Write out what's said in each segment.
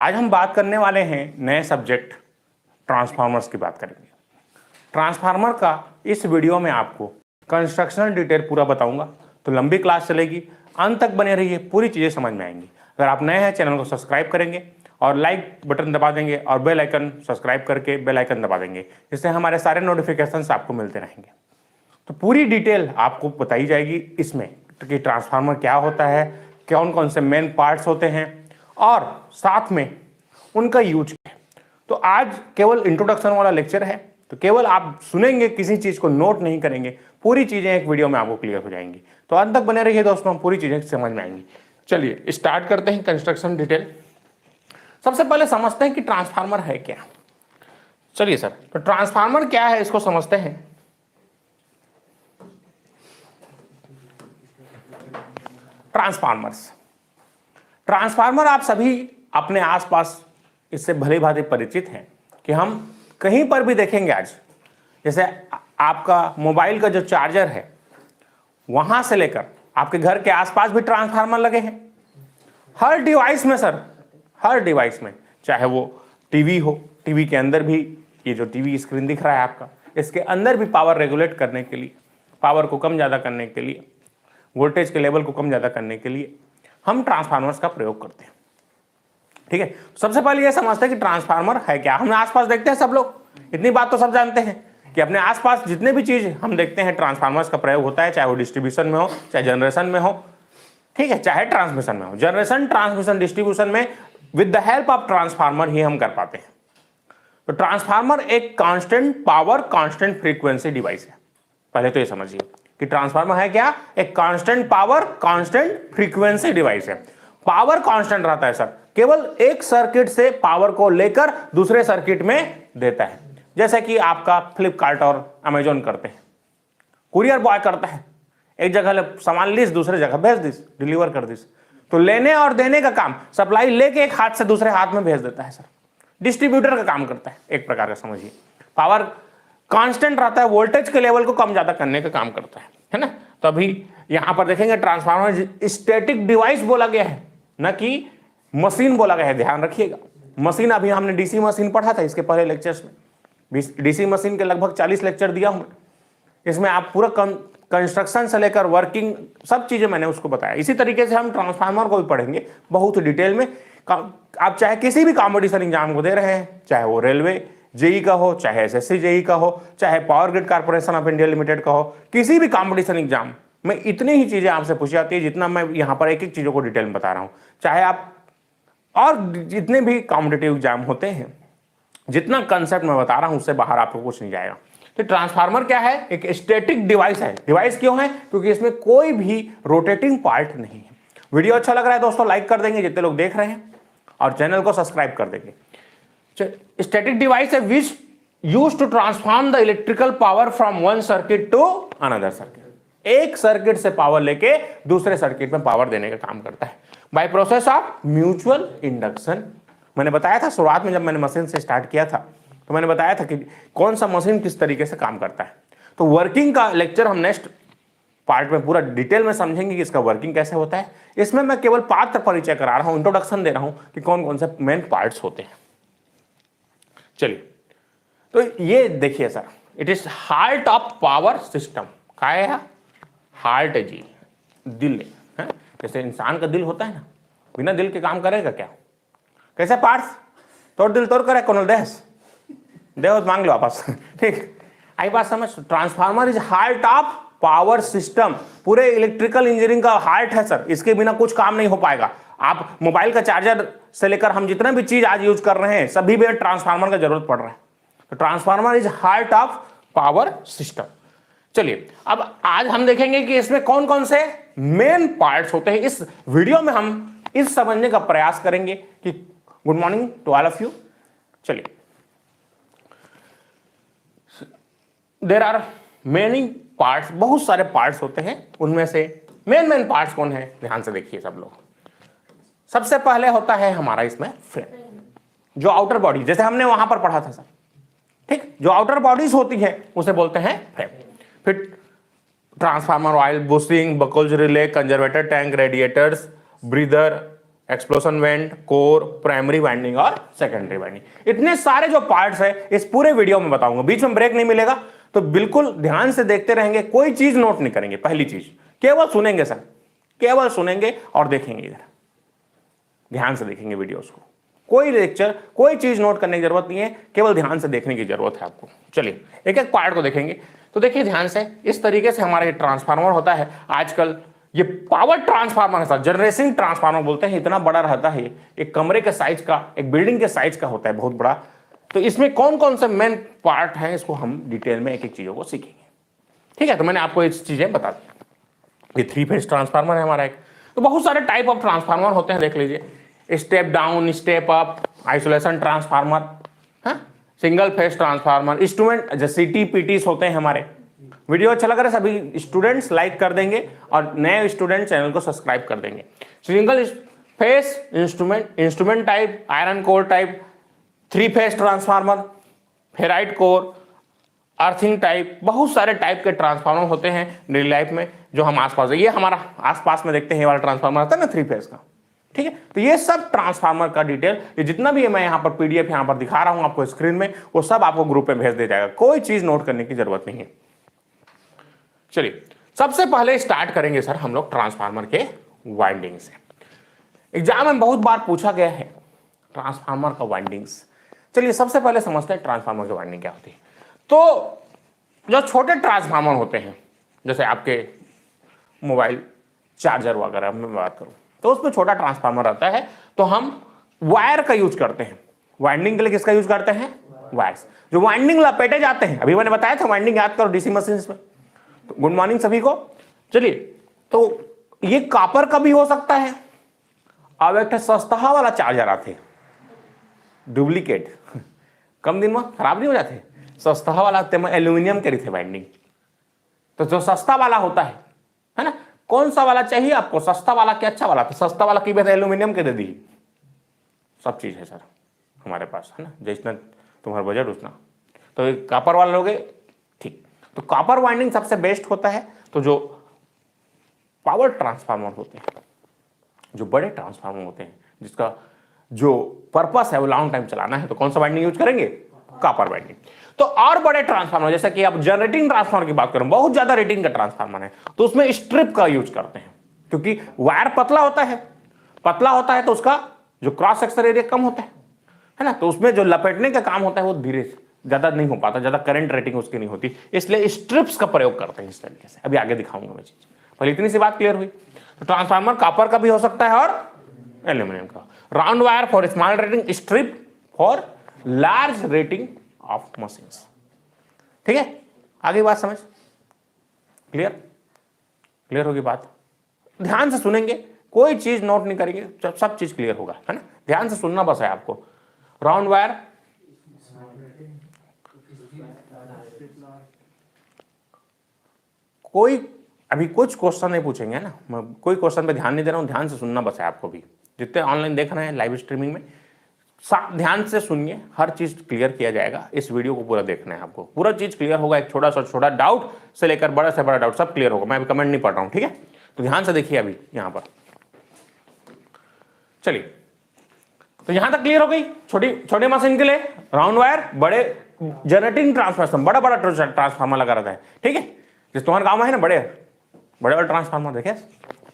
आज हम बात करने वाले हैं नए सब्जेक्ट ट्रांसफार्मर्स की बात करेंगे। ट्रांसफार्मर का इस वीडियो में आपको कंस्ट्रक्शनल डिटेल पूरा बताऊंगा, तो लंबी क्लास चलेगी, अंत तक बने रहिए, पूरी चीज़ें समझ में आएंगी। अगर आप नए हैं चैनल को सब्सक्राइब करेंगे और लाइक बटन दबा देंगे और बेल आइकन सब्सक्राइब करके बेल आइकन दबा देंगे, जिससे हमारे सारे नोटिफिकेशंस आपको मिलते रहेंगे। तो पूरी डिटेल आपको बताई जाएगी इसमें कि ट्रांसफार्मर क्या होता है, कौन कौन से मेन पार्ट्स होते हैं और साथ में उनका यूज क्या है। तो आज केवल इंट्रोडक्शन वाला लेक्चर है, तो केवल आप सुनेंगे, किसी चीज़ को नोट नहीं करेंगे, पूरी चीज़ें एक वीडियो में आपको क्लियर हो जाएंगी। तो अंत तक बने रहिए दोस्तों, पूरी चीज़ें समझ में आएंगी। चलिए स्टार्ट करते हैं कंस्ट्रक्शन डिटेल। सबसे पहले समझते हैं कि ट्रांसफार्मर है क्या। चलिए सर, तो ट्रांसफार्मर क्या है इसको समझते हैं। ट्रांसफार्मर आप सभी अपने आसपास इससे भली भांति परिचित हैं कि हम कहीं पर भी देखेंगे आज, जैसे आपका मोबाइल का जो चार्जर है वहां से लेकर आपके घर के आसपास भी ट्रांसफार्मर लगे हैं। हर डिवाइस में सर, हर डिवाइस में, चाहे वो टीवी हो, टीवी के अंदर भी ये जो टीवी स्क्रीन दिख रहा है आपका, इसके अंदर भी पावर रेगुलेट करने के लिए, पावर को कम ज़्यादा करने के लिए, वोल्टेज के लेवल को कम ज़्यादा करने के लिए हम ट्रांसफार्मर्स का प्रयोग करते हैं। ठीक है, सबसे पहले ये समझते हैं कि ट्रांसफार्मर है क्या। हम आसपास देखते हैं सब लोग, इतनी बात तो सब जानते हैं कि अपने आसपास जितने भी चीज हम देखते हैं ट्रांसफार्मर्स का प्रयोग होता है, चाहे वो डिस्ट्रीब्यूशन में हो, चाहे जनरेशन में हो, ठीक है, चाहे ट्रांसमिशन में हो। जनरेशन, ट्रांसमिशन, डिस्ट्रीब्यूशन में with the help of transformer ही हम कर पाते हैं। तो ट्रांसफार्मर एक constant power, constant frequency device है। पहले तो ये समझिए कि ट्रांसफार्मर है क्या, एक constant power, constant frequency device है। पावर कांस्टेंट रहता है सर, केवल एक सर्किट से पावर को लेकर दूसरे सर्किट में देता है। जैसे कि आपका फ्लिपकार्ट और अमेजोन करते हैं, कुरियर बॉय करता है, एक जगह सामान लिस दूसरे जगह भेज दिस, डिलीवर कर दिस। तो लेने और देने का काम, सप्लाई लेके एक हाथ से दूसरे हाथ में भेज देता है सर। डिस्ट्रीब्यूटर का काम करता है, एक प्रकार का समझिए। पावर कांस्टेंट रहता है, वोल्टेज के लेवल को कम ज्यादा करने का काम करता है ना। तो अभी यहां पर देखेंगे ट्रांसफार्मर स्टैटिक डिवाइस बोला गया है, न कि मशीन बोला गया है, ध्यान रखिएगा। मशीन अभी हमने डीसी मशीन पढ़ा था इसके पहले लेक्चर्स में, डीसी मशीन के लगभग 40 लेक्चर दिया हूं। इसमें आप पूरा कंस्ट्रक्शन से लेकर वर्किंग सब चीजें मैंने उसको बताया। इसी तरीके से हम ट्रांसफार्मर को भी पढ़ेंगे बहुत डिटेल में। आप चाहे किसी भी कॉम्पिटिशन एग्जाम को दे रहे हैं, चाहे वो रेलवे जेई का हो, चाहे एसएससी जेई का हो, चाहे power grid corporation of India limited का हो, किसी भी कॉम्पिटिशन एग्जाम में इतनी ही चीजें आपसे पूछी जाती है जितना मैं यहाँ पर एक एक चीजों को डिटेल में बता रहा हूँ। चाहे आप और जितने भी कॉम्पिटिटिव एग्जाम होते हैं, जितना कंसेप्ट मैं बता रहा हूं उससे बाहर आपको कुछ नहीं जाएगा। तो ट्रांसफार्मर क्या है, एक स्टैटिक डिवाइस है। डिवाइस क्यों है, क्योंकि इसमें कोई भी रोटेटिंग पार्ट नहीं है। वीडियो अच्छा लग रहा है दोस्तों, लाइक कर देंगे जितने लोग देख रहे हैं, और चैनल को सब्सक्राइब कर देंगे। स्टैटिक डिवाइस है which used to transform the electrical power from one circuit to another circuit. एक सर्किट से पावर लेके दूसरे सर्किट में पावर देने का काम करता है by process of mutual induction. मैंने बताया था शुरुआत में, जब मैंने मशीन से स्टार्ट किया था तो मैंने बताया था कि कौन सा मशीन किस तरीके से काम करता है। तो वर्किंग का लेक्चर हम नेक्स्ट पार्ट में पूरा डिटेल में समझेंगे कि इसका वर्किंग कैसे होता है। इसमें मैं केवल पात्र परिचय करा रहा हूं, इंट्रोडक्शन दे रहा हूं कि कौन कौन से मेन पार्ट्स होते हैं। चलिए, तो ये देखिए sir, it is heart of power system. क्या है, हार्ट है जी, दिल है। जैसे इंसान का दिल होता है ना, बिना दिल के काम करेगा क्या। कैसे पार्ट्स, तोड़ दिल तोड़ करे कौन देश देव मांग लो वापस। ठीक, आई बात समझ। Transformer is heart of power system, पूरे इलेक्ट्रिकल इंजीनियरिंग का हार्ट है सर। इसके बिना कुछ काम नहीं हो पाएगा। आप मोबाइल का चार्जर से लेकर हम जितना भी चीज आज यूज कर रहे हैं, सभी में ट्रांसफार्मर का जरूरत पड़ रहा है। तो transformer is heart of power system. चलिए, अब आज हम देखेंगे कि इसमें कौन कौन से मेन पार्ट्स होते हैं। इस वीडियो में हम इस समझने का प्रयास करेंगे कि good morning to all of you. चलिए, देयर आर मेनी पार्ट्स, बहुत सारे पार्ट्स होते हैं। उनमें से मेन पार्ट्स कौन है, ध्यान से देखिए सब लोग। सबसे पहले होता है हमारा इसमें फ्रेम, जो आउटर बॉडी, जैसे हमने वहां पर पढ़ा था सर। ठीक, जो आउटर बॉडीज होती है उसे बोलते हैं फ्रेम। फिर transformer oil, bushing, Buchholz relay, conservator tank, radiators, breather, explosion vent, core, primary winding और सेकेंडरी वाइंडिंग। इतने सारे जो पार्ट्स है इस पूरे वीडियो में बताऊंगा, बीच में ब्रेक नहीं मिलेगा, तो बिल्कुल ध्यान से देखते रहेंगे, कोई चीज नोट नहीं करेंगे। पहली चीज केवल सुनेंगे सर, केवल सुनेंगे और देखेंगे, इधर ध्यान से देखेंगे वीडियोस को, कोई लेक्चर कोई चीज नोट करने की जरूरत नहीं है, केवल ध्यान से देखने की जरूरत है आपको। चलिए एक एक पार्ट को देखेंगे। तो देखिए ध्यान से, इस तरीके से हमारा ये ट्रांसफार्मर होता है। आजकल ये पावर ट्रांसफार्मर है, जनरेशन ट्रांसफार्मर बोलते हैं, इतना बड़ा रहता है, एक कमरे के साइज का, एक बिल्डिंग के साइज का होता है, बहुत बड़ा। तो इसमें कौन कौन से मेन पार्ट हैं, इसको हम डिटेल में एक एक चीजों को सीखेंगे। ठीक है, तो मैंने आपको ये चीजें बता दी। ये 3 फेज ट्रांसफार्मर है हमारा एक। तो बहुत सारे टाइप ऑफ ट्रांसफार्मर होते हैं, देख लीजिए, step down, step up, isolation transformer, single phase transformer, instrument जैसे CT-PTs होते हैं हमारे। वीडियो अच्छा लग रहा है, सभी स्टूडेंट्स लाइक कर देंगे और नए स्टूडेंट चैनल को सब्सक्राइब कर देंगे। Single phase instrument type, iron core type, 3 phase transformer, ferrite core, earthing type, बहुत सारे टाइप के ट्रांसफार्मर होते हैं डेली लाइफ में जो हम आसपास, ये हमारा आसपास में देखते हैं, ये वाला ट्रांसफार्मर आता है ना 3 फेज का। ठीक है, तो ये सब ट्रांसफार्मर का डिटेल, ये जितना भी है मैं यहाँ पर PDF यहाँ पर दिखा रहा हूँ आपको स्क्रीन में, वो सब आपको ग्रुप में भेज दिया जाएगा, कोई चीज नोट करने की जरूरत नहीं है। चलिए सबसे पहले स्टार्ट करेंगे सर हम लोग ट्रांसफार्मर के वाइंडिंग से। एग्जाम में बहुत बार पूछा गया है ट्रांसफार्मर का वाइंडिंग्स। चलिए सबसे पहले समझते हैं ट्रांसफार्मर की वाइंडिंग क्या होती है। तो जो छोटे ट्रांसफार्मर होते हैं, जैसे आपके मोबाइल चार्जर वगैरह में बात करूं, तो उसमें छोटा ट्रांसफार्मर रहता है, तो हम वायर का यूज करते हैं वाइंडिंग के लिए। किसका यूज करते हैं? वायर्स। जो वाइंडिंग लपेटे जाते हैं, अभी मैंने बताया था वाइंडिंग याद करो DC मशीन में। तो गुड मॉर्निंग सभी को। चलिए, तो ये कॉपर का भी हो सकता है। अब एक सस्ता वाला चार्जर आते, डुप्लीकेट, कम दिन में खराब नहीं हो जाते, सस्ता वाला एल्यूमिनियम के थे वाइंडिंग। तो जो सस्ता वाला होता है ना, कौन सा वाला चाहिए आपको, सस्ता वाला क्या अच्छा वाला? तो सस्ता वाला की बेहतर एल्यूमिनियम के दे दी, सब चीज है सर हमारे पास, है ना, जितना तुम्हारा बजट उतना। तो कॉपर वाला लोगे, ठीक। तो कॉपर वाइंडिंग सबसे बेस्ट होता है। तो जो पावर ट्रांसफार्मर होते हैं, जो बड़े ट्रांसफार्मर होते हैं, जिसका जो पर्पस है वो लॉन्ग टाइम चलाना है, तो कौन सा वाइंडिंग यूज करेंगे? Copper winding. तो और बड़े ट्रांसफार्मर, जैसे कि आप जनरेटिंग ट्रांसफार्मर की बात करें, बहुत ज्यादा रेटिंग का ट्रांसफार्मर है, तो उसमें स्ट्रिप का यूज करते हैं, क्योंकि वायर पतला होता है तो उसका जो क्रॉस सेक्शन एरिया कम होता है ना, तो उसमें जो लपेटने का काम होता है वो धीरे ज्यादा नहीं हो पाता, ज्यादा करंट रेटिंग उसकी नहीं होती, इसलिए स्ट्रिप्स का प्रयोग करते हैं इस तरीके से। अभी आगे दिखाऊंगा मैं चीज, पहले इतनी सी बात क्लियर हुई। तो ट्रांसफार्मर कॉपर का भी हो सकता है और एल्यूमिनियम का। Round wire for small rating, strip for large rating of machines. ठीक है, आगे बात समझ क्लियर होगी बात? ध्यान से सुनेंगे, कोई चीज नोट नहीं करेंगे, सब चीज क्लियर होगा, है ना। ध्यान से सुनना बस है आपको। राउंड वायर, कोई अभी कुछ क्वेश्चन नहीं पूछेंगे ना, मैं कोई क्वेश्चन पे ध्यान नहीं दे रहा हूं, ध्यान से सुनना बस है आपको भी। जितने ऑनलाइन देख रहे हैं लाइव स्ट्रीमिंग में, ध्यान से सुनिए, हर चीज क्लियर किया जाएगा। इस वीडियो को पूरा देखना है आपको, पूरा चीज क्लियर होगा। एक छोटा सा छोटा डाउट से लेकर बड़ा से बड़ा डाउट सब क्लियर होगा। मैं अभी कमेंट नहीं पढ़ रहा हूं, ठीक है, तो ध्यान से देखिए अभी यहां पर। चलिए, तो यहां तक क्लियर हो गई। छोटी मशीन के लिए राउंड वायर, बड़े जनरेटिंग ट्रांसफार्मर, बड़ा ट्रांसफार्मर लगा रहता है, ठीक है, जिस तुम्हारे गांव में है ना, बड़े ट्रांसफार्मर देखे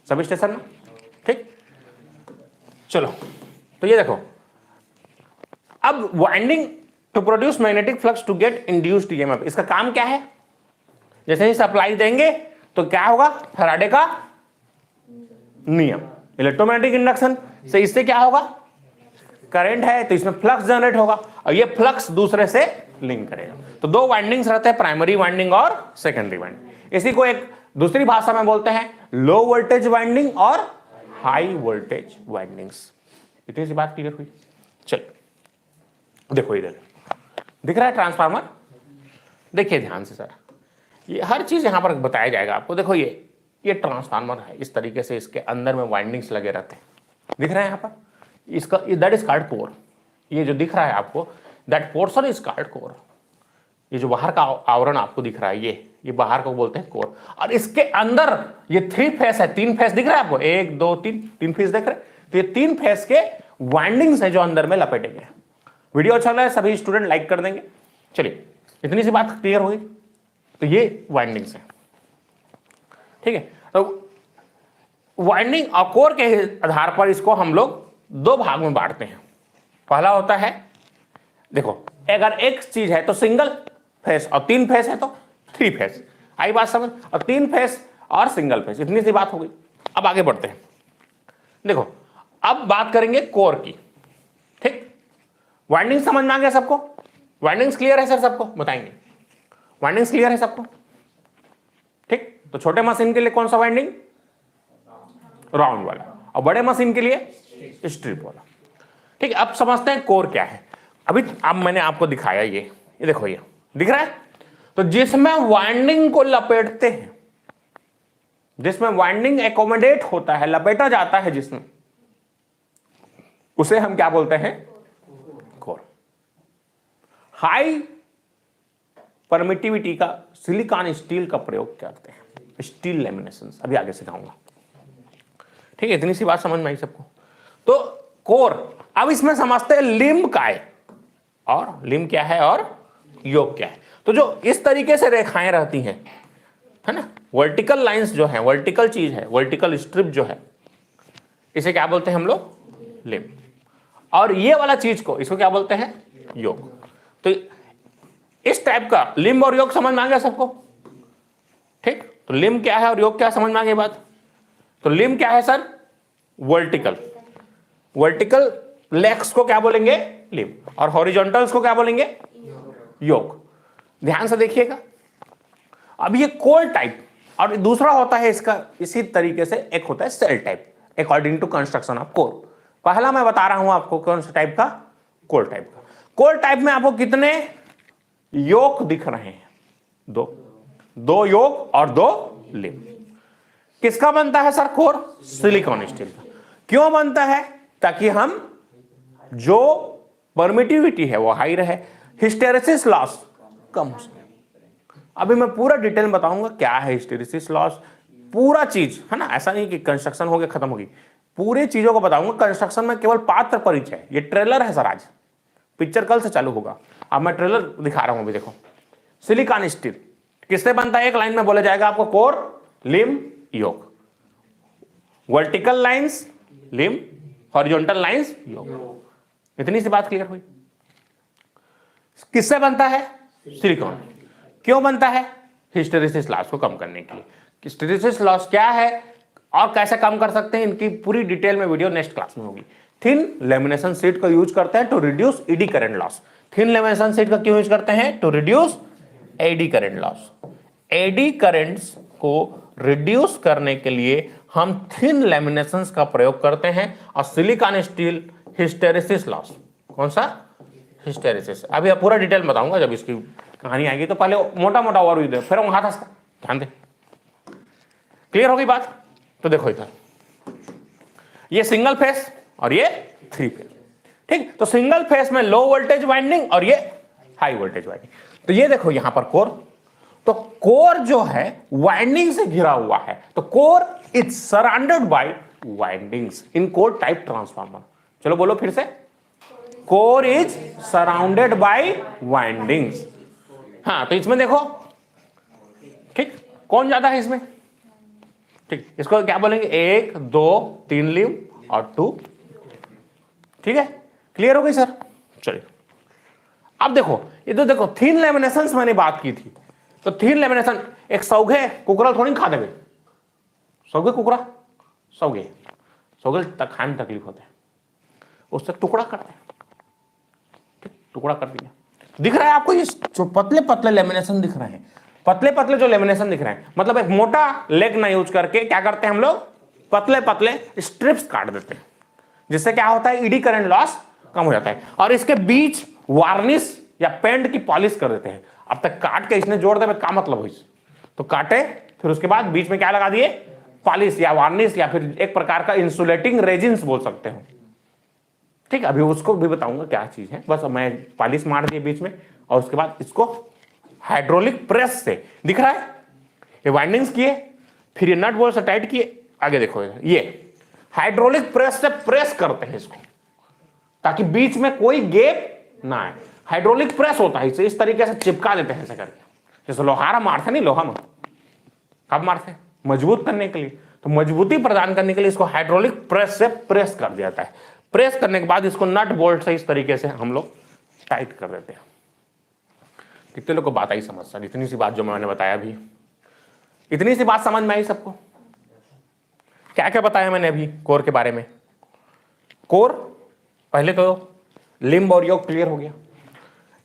सभी स्टेशन में, ठीक। चलो, तो ये देखो, अब winding to produce magnetic flux to get induced EMF, इसका काम क्या है? जैसे ही सप्लाई देंगे तो क्या होगा? फैराडे का नियम, इलेक्ट्रोमैग्नेटिक इंडक्शन से इससे क्या होगा? करंट है तो इसमें फ्लक्स जनरेट होगा और ये फ्लक्स दूसरे से लिंक करेगा। तो दो वाइंडिंग्स रहते हैं, प्राइमरी वाइंडिंग और सेकेंडरी वाइंडिंग। इसी को एक दूसरी भाषा में बोलते हैं लो वोल्टेज वाइंडिंग और हाई वोल्टेज वाइंडिंग्स। इतनी सी बात क्लियर हुई। चलिए देखो, इधर दिख रहा है ट्रांसफार्मर, देखिए ध्यान से सर, ये हर चीज यहां पर बताया जाएगा आपको। देखो ये ट्रांसफार्मर है, इस तरीके से इसके अंदर में वाइंडिंग्स लगे रहते हैं, दिख रहा है यहां पर। इसका दैट इज कॉल्ड कोर। ये जो दिख रहा है आपको, that portion is called core. ये जो बाहर का आवरण आपको दिख रहा है, ये बाहर को बोलते हैं कोर। और इसके अंदर ये 3 फेस है, 3 फेस दिख रहा है आपको, 1 2 3 3 फेस दिख रहे हैं। तो ये 3 फेस के वाइंडिंग्स है जो अंदर में लपेटे गए। वीडियो अच्छा लगा है, सभी स्टूडेंट लाइक कर देंगे। चलिए इतनी सी बात क्लियर होगी। तो ये वाइंडिंग्स है, ठीक है। तो वाइंडिंग और कोर के आधार पर इसको हम लोग 2 भाग में बांटते हैं। पहला होता है, देखो अगर एक चीज है तो सिंगल फेस, और 3 फेस है तो 3 फेस। आई बात समझ? और 3 फेस और सिंगल फेस, इतनी सी बात हो गई। अब आगे बढ़ते हैं। देखो अब बात करेंगे कोर की, ठीक। वाइंडिंग समझ में आ गया सबको? वाइंडिंग्स क्लियर है सर सबको? बताएंगे वाइंडिंग्स क्लियर है सबको, ठीक। तो छोटे मशीन के लिए कौन सा वाइंडिंग? राउंड वाला, और बड़े मशीन के लिए स्ट्रिप वाला, ठीक है। अब समझते हैं कोर क्या है। अभी अब मैंने आपको दिखाया ये देखो, ये दिख रहा है। तो जिसमें वाइंडिंग को लपेटते हैं, जिसमें वाइंडिंग एकोमोडेट होता है, लपेटा जाता है जिसमें, उसे हम क्या बोलते हैं? कोर। हाई परमिटिविटी का सिलिकॉन स्टील का प्रयोग करते हैं, स्टील लैमिनेशन, अभी आगे सिखाऊंगा, ठीक है। इतनी सी बात समझ में आई सबको? तो कोर। अब इसमें समझते हैं लिम्ब का है, और लिम्ब क्या है और योग क्या है। तो जो इस तरीके से रेखाएं रहती हैं, है ना, वर्टिकल लाइंस जो है, वर्टिकल चीज है, वर्टिकल स्ट्रिप जो है, इसे क्या बोलते हैं हम लोग? लिम्ब। और ये वाला चीज को, इसको क्या बोलते हैं? योग। तो इस टाइप का लिम्ब और योग समझ में आ गया सबको, ठीक। तो लिम्ब क्या है और योग क्या, समझ में आ गई बात? तो लिम्ब क्या है सर? वर्टिकल। वर्टिकल लेग्स को क्या बोलेंगे? लिम्ब। और हॉरिजॉन्टल्स को क्या बोलेंगे? योग। ध्यान से देखिएगा। अब ये कोर टाइप, और दूसरा होता है इसका इसी तरीके से, एक होता है shell type, according to construction of core. पहला मैं बता रहा हूं आपको कौन सा टाइप का? कोर टाइप का। कोर टाइप में आपको कितने योग दिख रहे हैं? 2 योग और 2 लिम्ब। किसका बनता है सर कोर? सिलिकॉन स्टील का। क्यों बनता है? ताकि हम जो परमिटिविटी है वो हाई रहे, हिस्टेरेसिस लॉस कम हो सके। अभी मैं पूरा डिटेल में बताऊंगा क्या है हिस्टेरेसिस लॉस, पूरा चीज, है ना। ऐसा नहीं कि कंस्ट्रक्शन हो गया खत्म होगी, पूरी चीजों को बताऊंगा। कंस्ट्रक्शन में केवल पात्र परिचय, ये ट्रेलर है सर, आज पिक्चर कल से चालू होगा। अब मैं ट्रेलर दिखा रहा हूं। अभी देखो सिलिकॉन स्टील किससे बनता है? एक लाइन में बोला जाएगा आपको, कोर, लिम्ब, योग। Vertical lines limb, horizontal lines योग। इतनी सी बात क्लियर हुई? किससे बनता है? सिलिकॉन। क्यों बनता है? हिस्टेरेसिस लॉस को कम करने के लिए। हिस्टेरेसिस लॉस क्या है और कैसे कम कर सकते हैं, इनकी पूरी डिटेल में वीडियो नेक्स्ट क्लास में होगी। थिन लेमिनेशन शीट का यूज करते हैं to reduce eddy current loss. Thin lamination sheet का क्यों यूज करते हैं? To reduce eddy current loss. Eddy currents को रिड्यूस करने के लिए हम थिन लेमिनेशंस का प्रयोग करते हैं। और सिलिकॉन स्टील हिस्टेरेसिस लॉस, कौन सा? हिस्टेरेसिस। अभी पूरा डिटेल बताऊंगा जब इसकी कहानी आएगी, तो पहले मोटा मोटा ओवरव्यू दे, फिर वहां था ध्यान दे। क्लियर हो गई बात? तो देखो इधर ये सिंगल फेस और ये 3 फेस, ठीक। तो सिंगल फेस में लो वोल्टेज वाइंडिंग और ये हाई वोल्टेज वाइंडिंग। तो ये देखो यहां पर कोर, तो कोर जो है वाइंडिंग से घिरा हुआ है। तो core is surrounded by windings in core type transformer. चलो बोलो फिर से, core is surrounded by windings. हाँ, तो इसमें देखो, ठीक, कौन ज्यादा है इसमें? ठीक, इसको क्या बोलेंगे? 1 2 3 लिम्ब और 2, ठीक है। क्लियर हो गई सर? चलिए अब देखो, ये तो देखो थिन लेमिनेशंस मैंने बात की थी। तो थिन लेमिनेशन, एक सौगे कुकरा थोड़ी खा देवे, सौगे कुकरा, सौगे तक खाने में तकलीफ होता है, उससे टुकड़ा करते हैं, टुकड़ा कर दिया। दिख रहा है आपको ये जो पतले पतले लेमिनेशन दिख रहे हैं, पतले पतले जो लेमिनेशन दिख रहे हैं, मतलब एक मोटा लेग ना यूज करके क्या करते हैं हम लोग? पतले पतले स्ट्रिप्स काट देते हैं, जिससे क्या होता है? ईडी करंट लॉस कम हो जाता है। और इसके बीच वार्निश या पेंट की पॉलिश कर देते हैं। अब तक काट के इसने जोड़ दे, क्या मतलब हो? तो काटे, फिर उसके बाद बीच में क्या लगा दिए? पॉलिश या वार्निश, या फिर एक प्रकार का इंसुलेटिंग रेजिन्स बोल सकते हो, ठीक। अभी उसको भी बताऊंगा क्या चीज है। बस मैं पॉलिश मार दिए बीच में, और उसके बाद इसको हाइड्रोलिक प्रेस से, दिख रहा है ये वाइंडिंग्स किए, फिर ये नट बोल्ट से टाइट किए। आगे देखो ये हाइड्रोलिक प्रेस से प्रेस करते हैं इसको ताकि बीच में कोई गैप ना आए। हाइड्रोलिक प्रेस होता है, इसे इस तरीके से चिपका देते हैं ऐसे करके, जैसे लोहारा मारते नहीं, लोहा में कब मारते हैं, मजबूत करने के लिए। तो मजबूती प्रदान करने के लिए इसको हाइड्रोलिक प्रेस से प्रेस कर दिया जाता है। प्रेस करने के बाद इसको नट बोल्ट से इस तरीके से हम लोग टाइट कर देते हैं। कितने लोग को बात आई समझ सर? इतनी सी बात जो मैंने बताया अभी, इतनी सी बात समझ में आई सबको? क्या क्या बताया मैंने अभी कोर के बारे में? कोर पहले तो लिम्ब और योग क्लियर हो गया।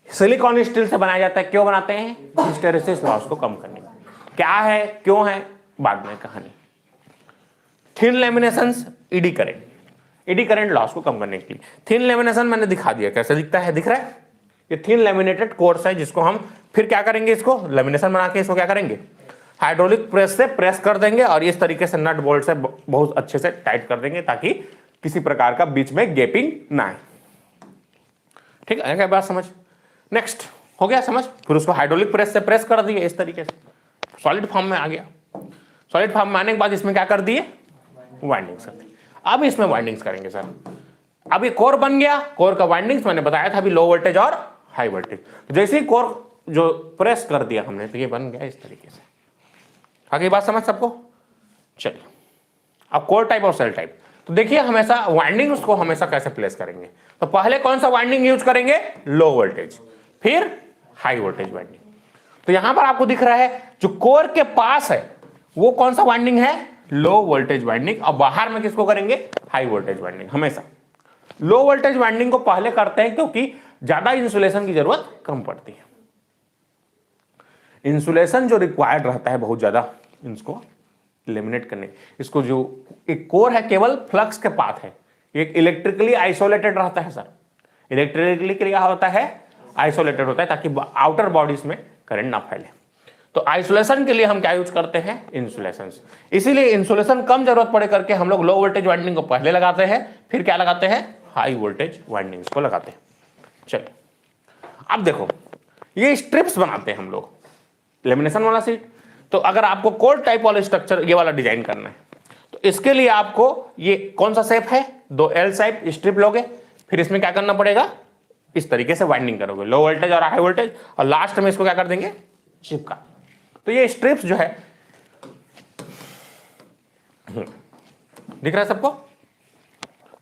सिलिकॉन स्टील से बनाया जाता है, क्यों बनाते हैं? हिस्टेरेसिस लॉस को कम करने। क्या है, क्यों है, बाद में कहानी। Thin laminations, eddy current, eddy current loss को कम करने के लिए। थिन लेमिनेशन मैंने दिखा दिया, कैसे दिखता है, दिख रहा है? ये थिन लेमिनेटेड कोर्स है जिसको हम फिर क्या करेंगे, इसको लेमिनेशन बना के इसको क्या करेंगे, हाइड्रोलिक प्रेस से प्रेस कर देंगे और इस तरीके से नट बोल्ट से बहुत अच्छे से टाइट कर देंगे ताकि किसी प्रकार का बीच में गैपिंग ना आए। ठीक है, क्या बात समझ? नेक्स्ट हो गया समझ? फिर उसको हाइड्रोलिक प्रेस से प्रेस कर दिए इस तरीके से, सॉलिड फॉर्म में आ गया। सॉलिड फॉर्म में आने के बाद इसमें क्या कर दिए, वाइंडिंग्स कर दिए। अब इसमें वाइंडिंग्स करेंगे सर। अब ये कोर बन गया, कोर का वाइंडिंग्स मैंने बताया था अभी, लो वोल्टेज और हाई वोल्टेज। तो जैसे ही कोर जो प्रेस कर दिया हमने तो ये बन गया इस तरीके से। आगे बात समझ सबको? चलिए अब कोर टाइप और सेल टाइप। तो देखिए हमेशा वाइंडिंग उसको हमेशा कैसे प्लेस करेंगे। तो पहले कौन सा वाइंडिंग यूज करेंगे, लो वोल्टेज, फिर हाई वोल्टेज वाइंडिंग। तो यहां पर आपको दिख रहा है जो कोर के पास है वो कौन सा वाइंडिंग है, लो वोल्टेज वाइंडिंग। और बाहर में किसको करेंगे, हाई वोल्टेज वाइंडिंग। हमेशा लो वोल्टेज वाइंडिंग को पहले करते हैं क्योंकि ज्यादा इंसुलेशन की जरूरत कम पड़ती है। इंसुलेशन जो रिक्वायर्ड रहता है बहुत ज्यादा इसको एलिमिनेट करने, इसको जो एक कोर है केवल फ्लक्स के पाथ है, एक इलेक्ट्रिकली आइसोलेटेड रहता है सर। इलेक्ट्रिकली क्या होता है, आइसोलेटेड होता है ताकि आउटर बॉडीज में करंट ना फैले। तो आइसोलेशन के लिए हम क्या यूज करते हैं, इंसुलेशन। इसीलिए इंसुलेशन कम जरूरत पड़े करके हम लोग लो वोल्टेज वाइंडिंग को पहले लगाते हैं, फिर क्या लगाते हैं, हाई वोल्टेज वाइंडिंग्स को लगाते हैं। चलिए अब देखो ये स्ट्रिप्स बनाते हैं हम लोग, लेमिनेशन वाला सीट। तो अगर आपको कोर टाइप वाला स्ट्रक्चर ये वाला डिजाइन करना है तो इसके लिए आपको ये कौन सा शेप है, दो एल शेप स्ट्रिप लोगे, फिर इसमें क्या करना पड़ेगा, इस तरीके से वाइंडिंग करोगे, लो वोल्टेज और हाई वोल्टेज, और लास्ट में इसको क्या कर देंगे, चिपका। तो ये स्ट्रिप्स जो है दिख रहा है सबको,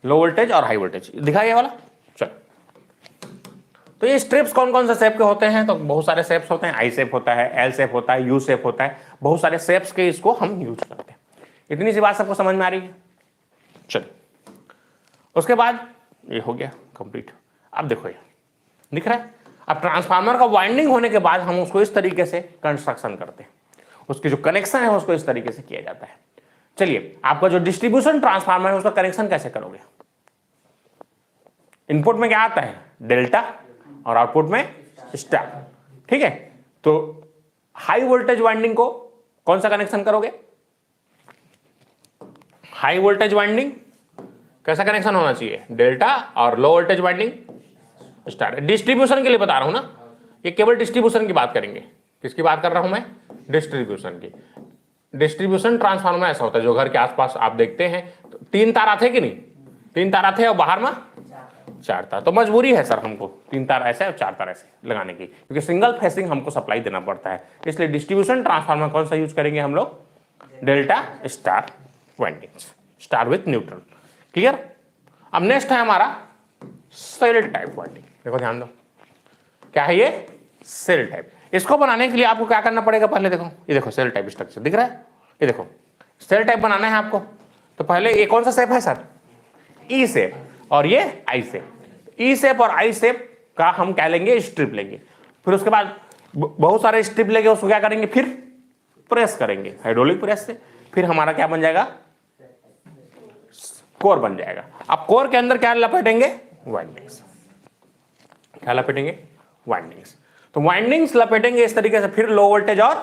लो वोल्टेज और हाई वोल्टेज दिखा ये वाला। चलो तो ये स्ट्रिप्स कौन कौन से शेप के होते हैं, तो बहुत सारे शेप्स होते हैं, आई शेप होता है, एल शेप होता है, यू शेप होता है, बहुत सारे शेप्स के इसको हम यूज करते हैं। इतनी सी बात सबको समझ में आ रही है? चलिए उसके बाद ये हो गया कंप्लीट। अब देखो ये दिख रहा है। अब ट्रांसफार्मर का वाइंडिंग होने के बाद हम उसको इस तरीके से कंस्ट्रक्शन करते हैं, उसकी जो कनेक्शन है उसको इस तरीके से किया जाता है। चलिए आपका जो डिस्ट्रीब्यूशन ट्रांसफार्मर है उसका कनेक्शन कैसे करोगे, इनपुट में क्या आता है, डेल्टा, और आउटपुट में स्टार। ठीक है, तो हाई वोल्टेज वाइंडिंग को कौन सा कनेक्शन करोगे, हाई वोल्टेज वाइंडिंग कैसा कनेक्शन होना चाहिए, डेल्टा, और low voltage winding star. Distribution के लिए बता रहा हूं ना, ये केवल डिस्ट्रीब्यूशन की बात करेंगे। किसकी बात कर रहा हूं मैं, डिस्ट्रीब्यूशन की। डिस्ट्रीब्यूशन ट्रांसफार्मर ऐसा होता है जो घर के आसपास आप देखते हैं, तो 3 तार आते कि नहीं, 3 तार आते और बाहर में 4 तार। तो मजबूरी है सर हमको 3 तार ऐसे और 4 तार ऐसे लगाने की, क्योंकि सिंगल फेसिंग हमको सप्लाई देना पड़ता है। इसलिए डिस्ट्रीब्यूशन ट्रांसफार्मर कौन सा यूज करेंगे हम लोग, delta star windings, star with neutral. Clear? अब नेक्स्ट है हमारा सेल टाइप वाइंडिंग। देखो ध्यान दो, क्या है ये, सेल टाइप। इसको बनाने के लिए आपको क्या करना पड़ेगा, पहले देखो ये देखो सेल टाइप स्ट्रक्चर दिख रहा है, ये देखो सेल टाइप बनाना है आपको। तो पहले ये कौन सा शेप है सर, ई शेप, और ये आई शेप। ई शेप और आई शेप का हम क्या लेंगे, स्ट्रिप लेंगे। फिर उसके बाद बहुत सारे स्ट्रिप लेंगे, उसको क्या करेंगे, फिर प्रेस करेंगे हाइड्रोलिक प्रेस से, फिर हमारा क्या बन जाएगा, कोर बन जाएगा। अब कोर के अंदर क्या लपेटेंगे, वाइंडिंग्स। क्या लपेटेंगे, वाइंडिंग्स। तो वाइंडिंग्स लपेटेंगे इस तरीके से, फिर लो वोल्टेज और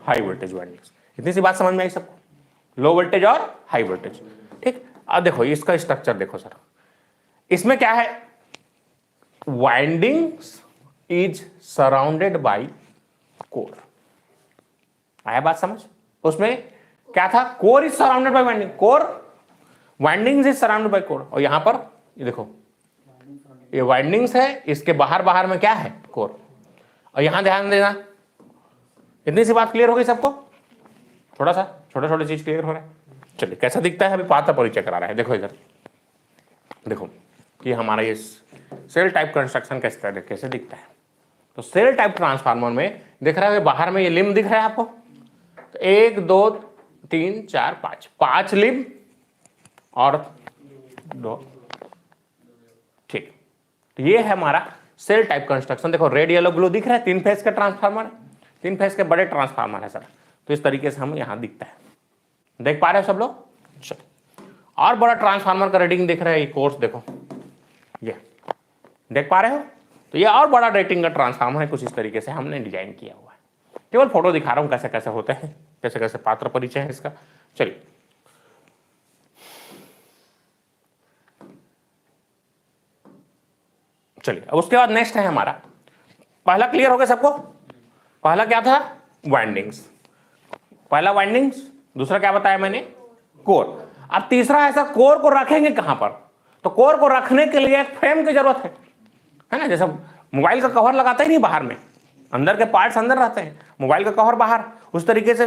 हाई वोल्टेज वाइंडिंग्स। इतनी सी बात समझ में आई सबको, लो वोल्टेज और हाई वोल्टेज। ठीक, अब देखो इसका स्ट्रक्चर देखो सर, इसमें क्या है, windings is surrounded by core. आया बात समझ? उसमें क्या था, core is surrounded by winding. Core windings is surrounded by core, और यहां पर ये देखो ये वाइंडिंग्स है, इसके बाहर बाहर में क्या है, कोर। और यहां ध्यान देना, इतनी सी बात क्लियर हो गई सबको, थोड़ा सा छोटे छोटे चीज क्लियर हो रहा है। चलिए कैसा दिखता है, अभी पाथ का परिचय करा रहा है। देखो इधर देखो, ये हमारा ये सेल टाइप कंस्ट्रक्शन किस तरीके से दिखता है। तो सेल टाइप ट्रांसफार्मर में दिख रहा है बाहर में ये लिम्ब दिख रहा है आपको, तो 1 2 3 4 5 5 लिम्ब और 2, ठीक। तो ये है हमारा सेल टाइप कंस्ट्रक्शन। देखो रेड येलो ब्लू दिख रहा है, 3 फेज का ट्रांसफार्मर है, 3 फेज के बड़े ट्रांसफार्मर है सर। तो इस तरीके से हम यहां दिखता है, देख पा रहे हो सब लोग। चलो और बड़ा ट्रांसफार्मर का रेटिंग दिख रहा है, ये कोर्स देखो, ये देख पा रहे हो। तो ये और बड़ा रेटिंग का ट्रांसफार्मर है, कुछ इस तरीके से हमने डिजाइन किया हुआ है। केवल फोटो दिखा रहा हूं कैसे कैसे होते हैं, कैसे कैसे पात्र परिचय है इसका। चलिए चलिए अब उसके बाद नेक्स्ट है हमारा, पहला क्लियर हो गया सबको। पहला क्या था, वाइंडिंग्स, पहला वाइंडिंग्स, दूसरा क्या बताया मैंने, कोर। अब तीसरा ऐसा, कोर को रखेंगे कहां पर। तो कोर को रखने के लिए एक फ्रेम की जरूरत है ना। जैसे मोबाइल का कवर लगाते ही नहीं बाहर में, अंदर के पार्ट्स अंदर रहते हैं, मोबाइल का कवर बाहर, उस तरीके से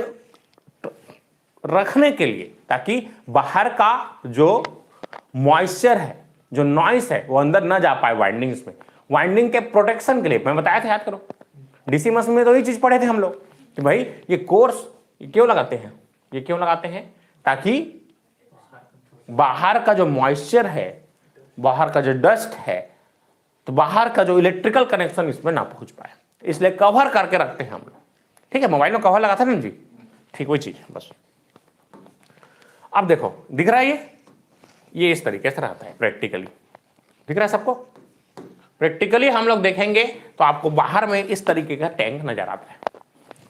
रखने के लिए, ताकि बाहर का जो मॉइस्चर है, जो नॉइस है, वो अंदर ना जा पाए वाइंडिंग्स में। वाइंडिंग के प्रोटेक्शन के लिए मैं बताया था, याद करो, डीसी मशीन में तो ये चीज पढ़े थे हम लोग कि भाई ये कोर्स क्यों लगाते हैं, ये क्यों लगाते हैं, ताकि बाहर का जो मॉइस्चर है, बाहर का जो डस्ट है, तो बाहर का जो इलेक्ट्रिकल कनेक्शन इसमें ना पहुंच पाए, इसलिए कवर करके रखते हैं हम लोग। ठीक है, मोबाइल में कवर लगाता है ना जी, ठीक वही चीज बस। अब देखो दिख रहा है ये इस तरीके से रहता है प्रैक्टिकली, दिख रहा है सबको। प्रैक्टिकली हम लोग देखेंगे तो आपको बाहर में इस तरीके का टैंक नजर आता है,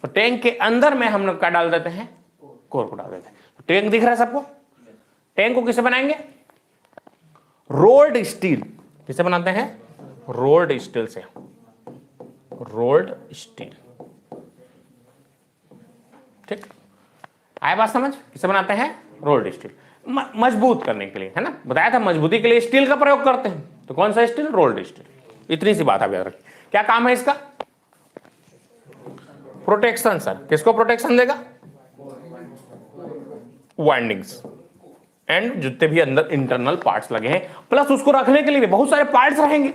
तो टैंक के अंदर में हम लोग क्या डाल देते हैं, कोर को डाल देते हैं। तो टैंक दिख रहा है सबको। टैंक को किसे बनाएंगे, रोल्ड स्टील, किसे बनाते हैं, रोल्ड स्टील से, रोल्ड स्टील। ठीक, आया बात समझ, किसे बनाते हैं, रोल्ड स्टील, मजबूत करने के लिए, है ना। बताया था मजबूती के लिए स्टील का प्रयोग करते हैं, तो कौन सा स्टील, रोल्ड स्टील। इतनी सी बात आप याद रखिए। क्या काम है इसका, प्रोटेक्शन सर। किसको प्रोटेक्शन देगा, वाइंडिंग्स एंड जितने भी अंदर इंटरनल पार्ट्स लगे हैं, प्लस उसको रखने के लिए भी बहुत सारे पार्ट्स रहेंगे,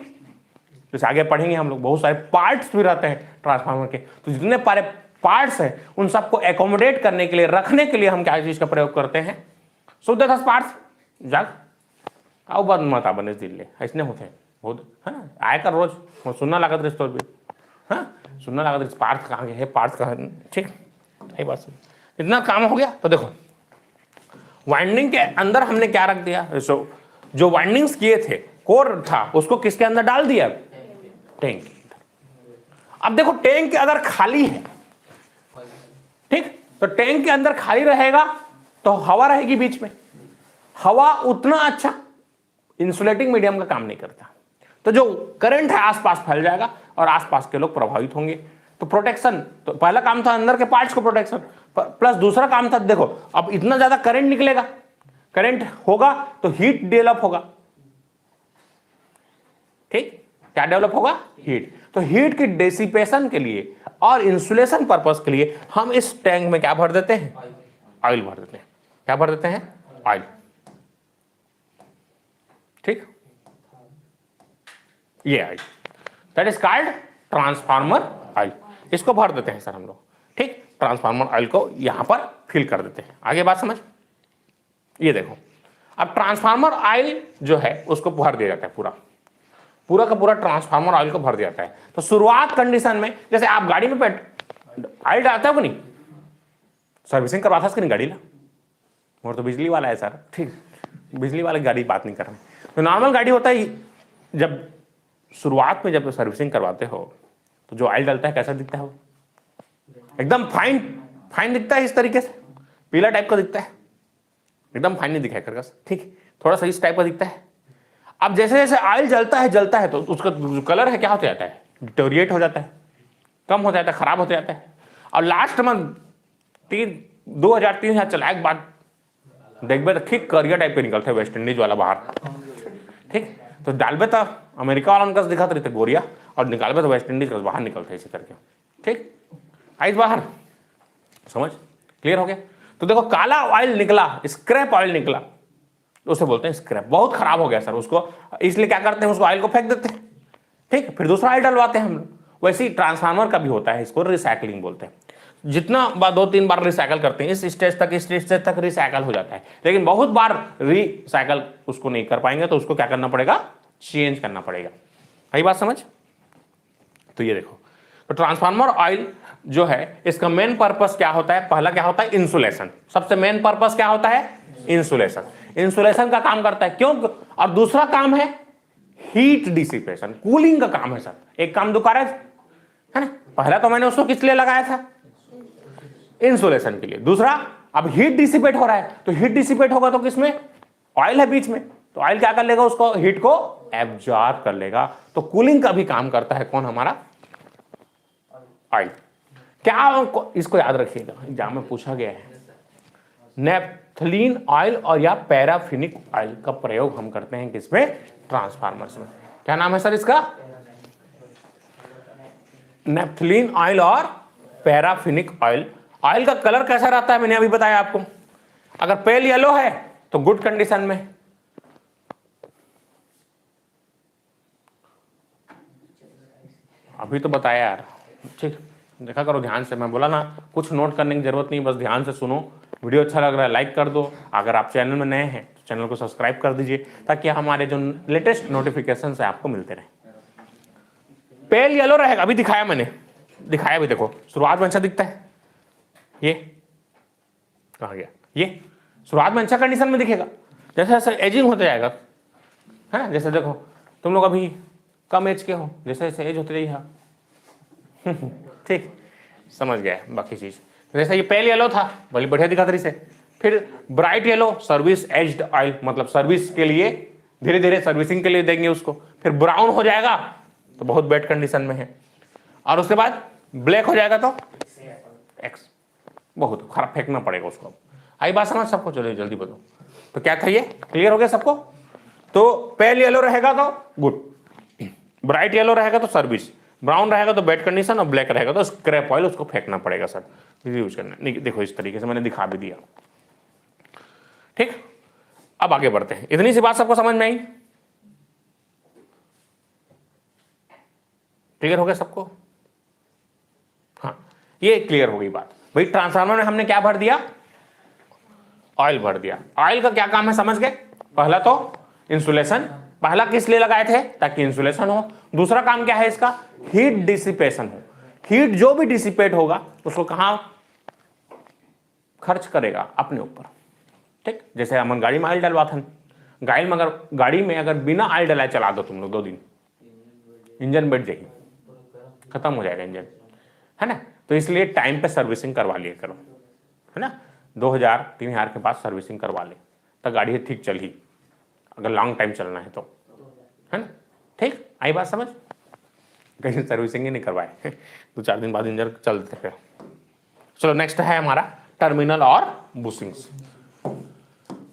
जैसे आगे पढ़ेंगे हम लोग, बहुत सारे पार्ट्स भी रहते हैं ट्रांसफार्मर के। तो जितने सारे पार्ट्स हैं उन सबको एकोमोडेट करने के लिए, रखने के लिए हम क्या चीज का प्रयोग करते हैं, शुद्ध दस पार्ट्स। जाग आओ बात मत बने दिल्ली ऐसने होते हैं बहुत, है ना। आए कर रोज सुनना लागत रिश्तों भी, हाँ सुनना लागत पार्ट्स कहाँ गए हैं, पार्ट्स कहाँ, ठीक सही बात। इतना काम हो गया। तो देखो वाइंडिंग के अंदर हमने क्या रख दिया, जो वाइंडिंग्स किए थे, कोर था, उसको किसके अंदर डाल दिया, टैंक के अंदर। अब देखो टैंक अगर खाली है, ठीक, तो टैंक के अंदर खाली रहेगा तो हवा रहेगी बीच में, हवा उतना अच्छा इंसुलेटिंग मीडियम का काम नहीं करता, तो जो करंट है आसपास फैल जाएगा और आसपास के लोग प्रभावित होंगे। तो प्रोटेक्शन, तो पहला काम था अंदर के पार्ट्स को प्रोटेक्शन, प्लस दूसरा काम था, देखो अब इतना ज्यादा करंट निकलेगा, करंट होगा तो हीट डेवलप होगा, ठीक, क्या डेवलप होगा, हीट। तो हीट की डेसिपेशन के लिए और इंसुलेशन पर्पस के लिए हम इस टैंक में क्या भर देते हैं, ऑयल भर देते हैं। क्या भर देते हैं, ऑयल, ठीक, ये oil, that is called transformer oil, इसको भर देते हैं सर हम लोग, ठीक। ट्रांसफार्मर ऑयल को यहां पर फिल कर देते हैं। आगे बात समझ, ये देखो अब ट्रांसफार्मर ऑयल जो है उसको भर दिया जाता है, पूरा का पूरा ट्रांसफार्मर ऑयल को भर दिया जाता है। तो शुरुआत कंडीशन में, जैसे आप गाड़ी में ऑयल डालते हो कि नहीं, सर्विसिंग करवाता है नहीं गाड़ी ला, और तो बिजली वाला है सर, ठीक, बिजली वाले गाड़ी बात नहीं कर रहे। तो नॉर्मल गाड़ी होता है, जब शुरुआत में जब सर्विसिंग करवाते हो तो जो ऑयल डलता है कैसा दिखता है, वो एकदम फाइन दिखता है, इस तरीके से पीला टाइप का दिखता है, एकदम फाइन नहीं दिखाई करगा, ठीक, थोड़ा सा इस टाइप का दिखता है। अब जैसे जैसे ऑयल जलता है तो उसका जो कलर है क्या हो जाता है, डिटोरिएट हो जाता है, कम हो जाता है, खराब हो जाता है। और लास्ट में 2000-3000 चलाने के बाद देखबे तो ठीक करिया टाइप के निकलते वेस्ट इंडीज वाला बाहर, ठीक। तो डालबे तो अमेरिका वाला उनका दिखाते रहते गोरिया, और निकालबे तो वेस्ट इंडीज का बाहर निकलते इसी करके, ठीक। आइस बाहर, समझ क्लियर हो गया। तो देखो काला ऑयल निकला, स्क्रैप ऑयल निकला, उसे बोलते हैं स्क्रैप। बहुत खराब हो गया सर, उसको इसलिए क्या करते हैं, उसको ऑयल को फेंक देते हैं, ठीक। फिर दूसरा ऑयल डलवाते हैं हम लोग। वैसे ही ट्रांसफार्मर का भी होता है, इसको रिसाइकलिंग बोलते हैं। जितना बार 2-3 बार रिसाइकल करते हैं, इस स्टेज तक रिसाइकल हो जाता है। लेकिन बहुत बार रिसाइकल उसको नहीं कर पाएंगे, तो उसको क्या करना पड़ेगा, चेंज करना पड़ेगा। यही बात समझ। तो ये देखो, तो ट्रांसफार्मर ऑयल जो है, इसका मेन पर्पस क्या होता है, पहला क्या होता है, इंसुलेशन। सबसे मेन पर्पस क्या होता है, इंसुलेशन। इंसुलेशन का काम करता है, क्यों। और दूसरा काम है हीट डिसिपेशन, कूलिंग का काम है सर। एक काम दुकारा है ना, पहला तो मैंने उसको किस लिए लगाया था, इंसुलेशन के लिए। दूसरा अब हीट डिसिपेट हो रहा है, तो हीट डिसिपेट होगा तो किसमें, ऑयल है बीच में, तो ऑयल क्या कर लेगा, उसको हीट को एब्जॉर्ब कर लेगा। तो कूलिंग का भी काम करता है कौन, हमारा ऑयल। क्या इसको याद रखिएगा, एग्जाम में पूछा गया है। नेफ्थलीन ऑयल और या पैराफिनिक ऑयल का प्रयोग हम करते हैं किसमें, ट्रांसफार्मर्स में। क्या नाम है सर इसका, नेफ्थलीन ऑयल और पैराफिनिक ऑयल। ऑयल का कलर कैसा रहता है, मैंने अभी बताया आपको। अगर पेल येलो है तो गुड कंडीशन में, अभी तो बताया यार, ठीक। देखा करो ध्यान से, मैं बोला ना कुछ नोट करने की जरूरत नहीं, बस ध्यान से सुनो। वीडियो अच्छा लग रहा है लाइक कर दो, अगर आप चैनल में नए हैं तो चैनल को सब्सक्राइब कर दीजिए, ताकि हमारे जो लेटेस्ट नोटिफिकेशन है आपको मिलते रहे। पेल येलो रहेगा, अभी दिखाया मैंने, दिखाया भी, देखो शुरुआत में अच्छा दिखता है, ये कहा गया, ये शुरुआत में अच्छा कंडीशन में दिखेगा। जैसे जैसे एजिंग होते जाएगा, है ना, जैसे देखो तुम लोग अभी कम एज के हो, जैसे जैसे एज होते जाइए ठीक, समझ गया बाकी चीज। जैसे ये पेल येलो था, बड़ी बढ़िया दिखा था इसे। फिर bright yellow service aged oil, मतलब सर्विस के लिए, धीरे धीरे सर्विसिंग के लिए देंगे उसको। फिर ब्राउन हो जाएगा तो बहुत बैड कंडीशन में है, और उसके बाद ब्लैक हो जाएगा तो एक्स, बहुत खराब, फेंकना पड़ेगा उसको। आई बात समझ सबको, चलो जल्दी बताओ। तो क्या था ये, क्लियर हो गया सबको। तो पेल येलो रहेगा तो गुड, ब्राइट येलो रहेगा तो सर्विस, ब्राउन रहेगा तो बैड कंडीशन, और ब्लैक रहेगा तो स्क्रैप ऑयल, उसको फेंकना पड़ेगा सर, यूज करना। देखो इस तरीके से मैंने दिखा भी दिया, ठीक। अब आगे बढ़ते हैं, इतनी सी बात सबको समझ में आई, क्लियर हो गया सबको। हाँ, ये क्लियर हो गई बात। भाई ट्रांसफार्मर में हमने क्या भर दिया, ऑयल भर दिया। ऑयल का क्या काम है समझ गए। पहला तो इंसुलेशन, पहला किस लिए लगाए थे, ताकि इंसुलेशन हो। दूसरा काम क्या है इसका, हीट डिसिपेशन हो। हीट जो भी डिसिपेट होगा उसको कहां खर्च करेगा, अपने ऊपर, ठीक। जैसे हम गाड़ी में ऑयल डलवाते हैं, गाड़ी में अगर बिना ऑयल डलाए चला दो तुम लोग 2 दिन, इंजन बैठ जाएगी, खत्म हो जाएगा इंजन, है ना। तो इसलिए टाइम पे सर्विसिंग करवा लिया करो, है ना। 2000-3000 के बाद सर्विसिंग करवा ले, तो गाड़ी ठीक चली, अगर लॉन्ग टाइम चलना है तो, है ना, ठीक। आई बात समझ। कहीं सर्विसिंग ही नहीं करवाए 2-4 दिन बाद इंजन चल देते फिर। चलो नेक्स्ट है हमारा टर्मिनल और बुशिंग्स।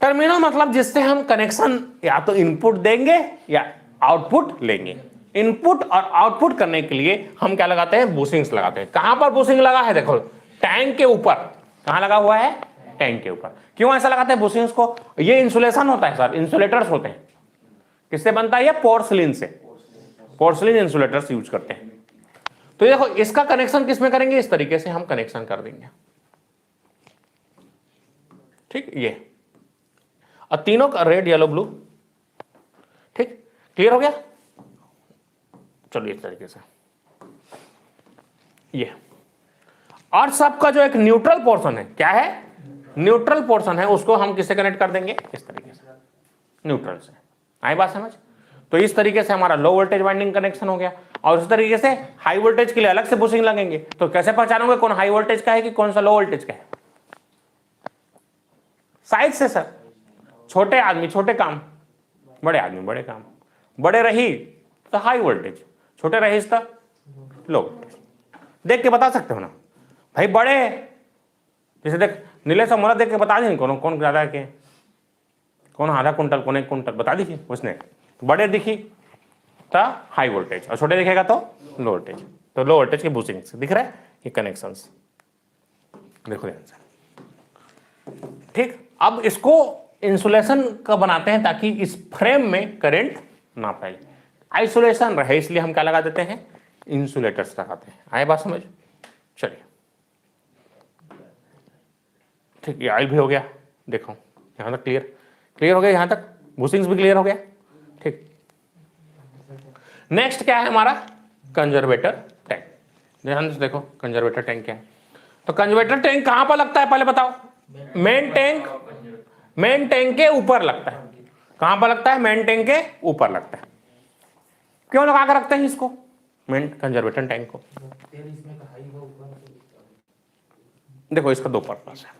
टर्मिनल मतलब जिससे हम कनेक्शन या तो इनपुट देंगे या आउटपुट लेंगे। इनपुट और आउटपुट करने के लिए हम क्या लगाते हैं, बुशिंग्स लगाते हैं। कहां पर बुशिंग लगा है, देखो टैंक के ऊपर। कहां लगा हुआ है, टैंक के ऊपर। क्यों ऐसा लगाते हैं बुशिंग्स को, ये इंसुलेशन होता है सर, इंसुलेटर्स होते हैं। किससे बनता है ये, पोर्सलिन से, पोर्सलिन इंसुलेटर्स यूज करते हैं। तो देखो इसका कनेक्शन किसमें करेंगे, इस तरीके से हम कनेक्शन कर देंगे, ठीक। ये और तीनों का रेड येलो ब्लू, ठीक, क्लियर हो गया। चलिए इस तरीके से ये, और सबका जो एक न्यूट्रल पोर्शन है, क्या है, न्यूट्रल पोर्शन है, उसको हम किससे कनेक्ट कर देंगे, इस तरीके से, न्यूट्रल से। आई बात समझ। तो इस तरीके से हमारा लो वोल्टेज वाइंडिंग कनेक्शन हो गया। और इस तरीके से हाई वोल्टेज के लिए अलग से बुशिंग लगेंगे। तो कैसे पहचानोगे कौन हाई वोल्टेज का है कि कौन सा लो वोल्टेज का है, साइज से सर। छोटे आदमी छोटे काम, बड़े आदमी बड़े काम। बड़े रही तो हाई वोल्टेज, छोटे रही तो लो वोल्टेज। देख के बता सकते हो ना भाई, बड़े जैसे देख नीले से मोरा देख के बता दें कौन कौन ज्यादा के, कौन आधा कुंटल, कौन 1 कुंटल बता दीजिए उसने। तो बड़े दिखी तो हाई वोल्टेज और छोटे दिखेगा तो लो वोल्टेज। तो लो वोल्टेज के बूस्टिंग दिख रहा है ये कनेक्शंस, देखो ध्यान से। ठीक, अब इसको इंसुलेशन का बनाते हैं ताकि इस फ्रेम में करंट ना फैले, आइसोलेशन रहे, इसलिए हम क्या लगा देते हैं, इंसुलेटर्स लगाते हैं। आए बात समझ? चलिए ठीक, ये ऑयल भी हो गया, देखो यहां तक क्लियर हो गया, यहां तक बूस्टिंग्स भी क्लियर हो गया। ठीक, नेक्स्ट क्या है हमारा, कंजर्वेटर टैंक। ध्यान से देखो कंजर्वेटर टैंक क्या है। तो कंजर्वेटर टैंक कहां पर लगता है पहले बताओ? मेन टैंक के ऊपर लगता है। कहां पर लगता है? मेन टैंक के ऊपर लगता है। क्यों लगा कर रखते हैं इसको, मेन कंजर्वेटर टैंक को? देखो इसका 2 पर्पस है।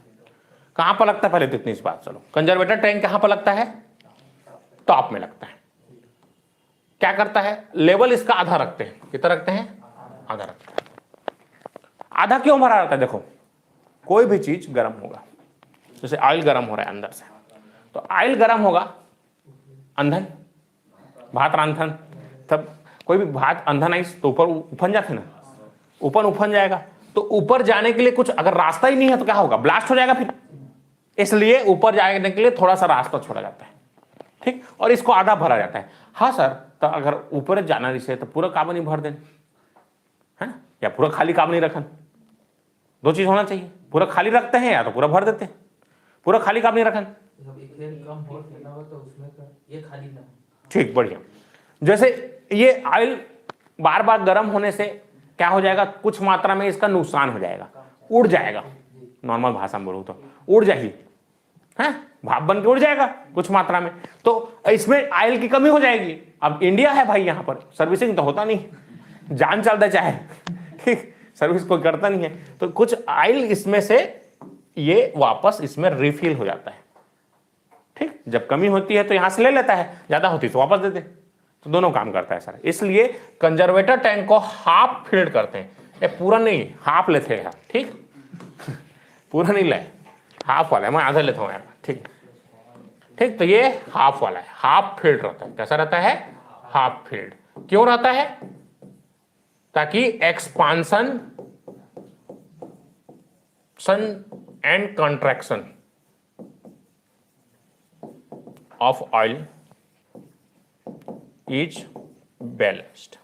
कहां पर लगता है पहले तो इतनी सी बात, चलो कंजर्वेटर टैंक कहां पर लगता है? टॉप में लगता है। क्या करता है, लेवल इसका आधा रखते हैं। कितना रखते हैं? आधा रखते हैं। आधा क्यों भरा रहता है? देखो कोई भी चीज गर्म होगा, जैसे ऑयल गर्म हो रहा है अंदर से, तो ऑयल गर्म होगा, अंधन भात रांधन, तब कोई भी भात अंधन आई तो ऊपर उफन जाते ना, ऊपर उफन जाएगा। तो ऊपर जाने के लिए कुछ अगर रास्ता ही नहीं है तो क्या होगा? ब्लास्ट हो जाएगा फिर। इसलिए ऊपर जाने के लिए थोड़ा सा रास्ता छोड़ा जाता है। ठीक, और इसको आधा भरा जाता है। हाँ सर, तो अगर ऊपर जाना इसे तो पूरा काबन ही भर दें, है ना, या पूरा खाली काबन ही रखन, 2 चीज होना चाहिए। पूरा खाली रखते हैं या तो पूरा भर देते हैं। पूरा खाली काबन ही रखन, ठीक, बढ़िया। जैसे ये ऑयल बार बार गर्म होने से क्या हो जाएगा, कुछ मात्रा में इसका नुकसान हो जाएगा, उड़ जाएगा। नॉर्मल भाषा में बोलूं तो उड़ जाएगी, है, भाप बन के उड़ जाएगा कुछ मात्रा में, तो इसमें ऑयल की कमी हो जाएगी। अब इंडिया है भाई, यहां पर सर्विसिंग तो होता नहीं, जान चलता चाहे, ठीक, सर्विस कोई करता नहीं है, तो कुछ ऑयल इसमें से ये वापस इसमें रिफिल हो जाता है। ठीक, जब कमी होती है तो यहां से ले लेता है, ज्यादा होती है तो वापस देते, तो दोनों काम करता है सर। इसलिए कंजर्वेटर टैंक को हाफ फिल्ड करते हैं, ये पूरा नहीं, हाफ लेते हैं। ठीक, पूरा नहीं ले, हाफ वाला है, मैं आधा लेता हूं यार। ठीक ठीक, तो ये हाफ वाला है, हाफ फील्ड रहता है। कैसा रहता है? Half field. क्यों रहता है? ताकि expansion and contraction of oil is balanced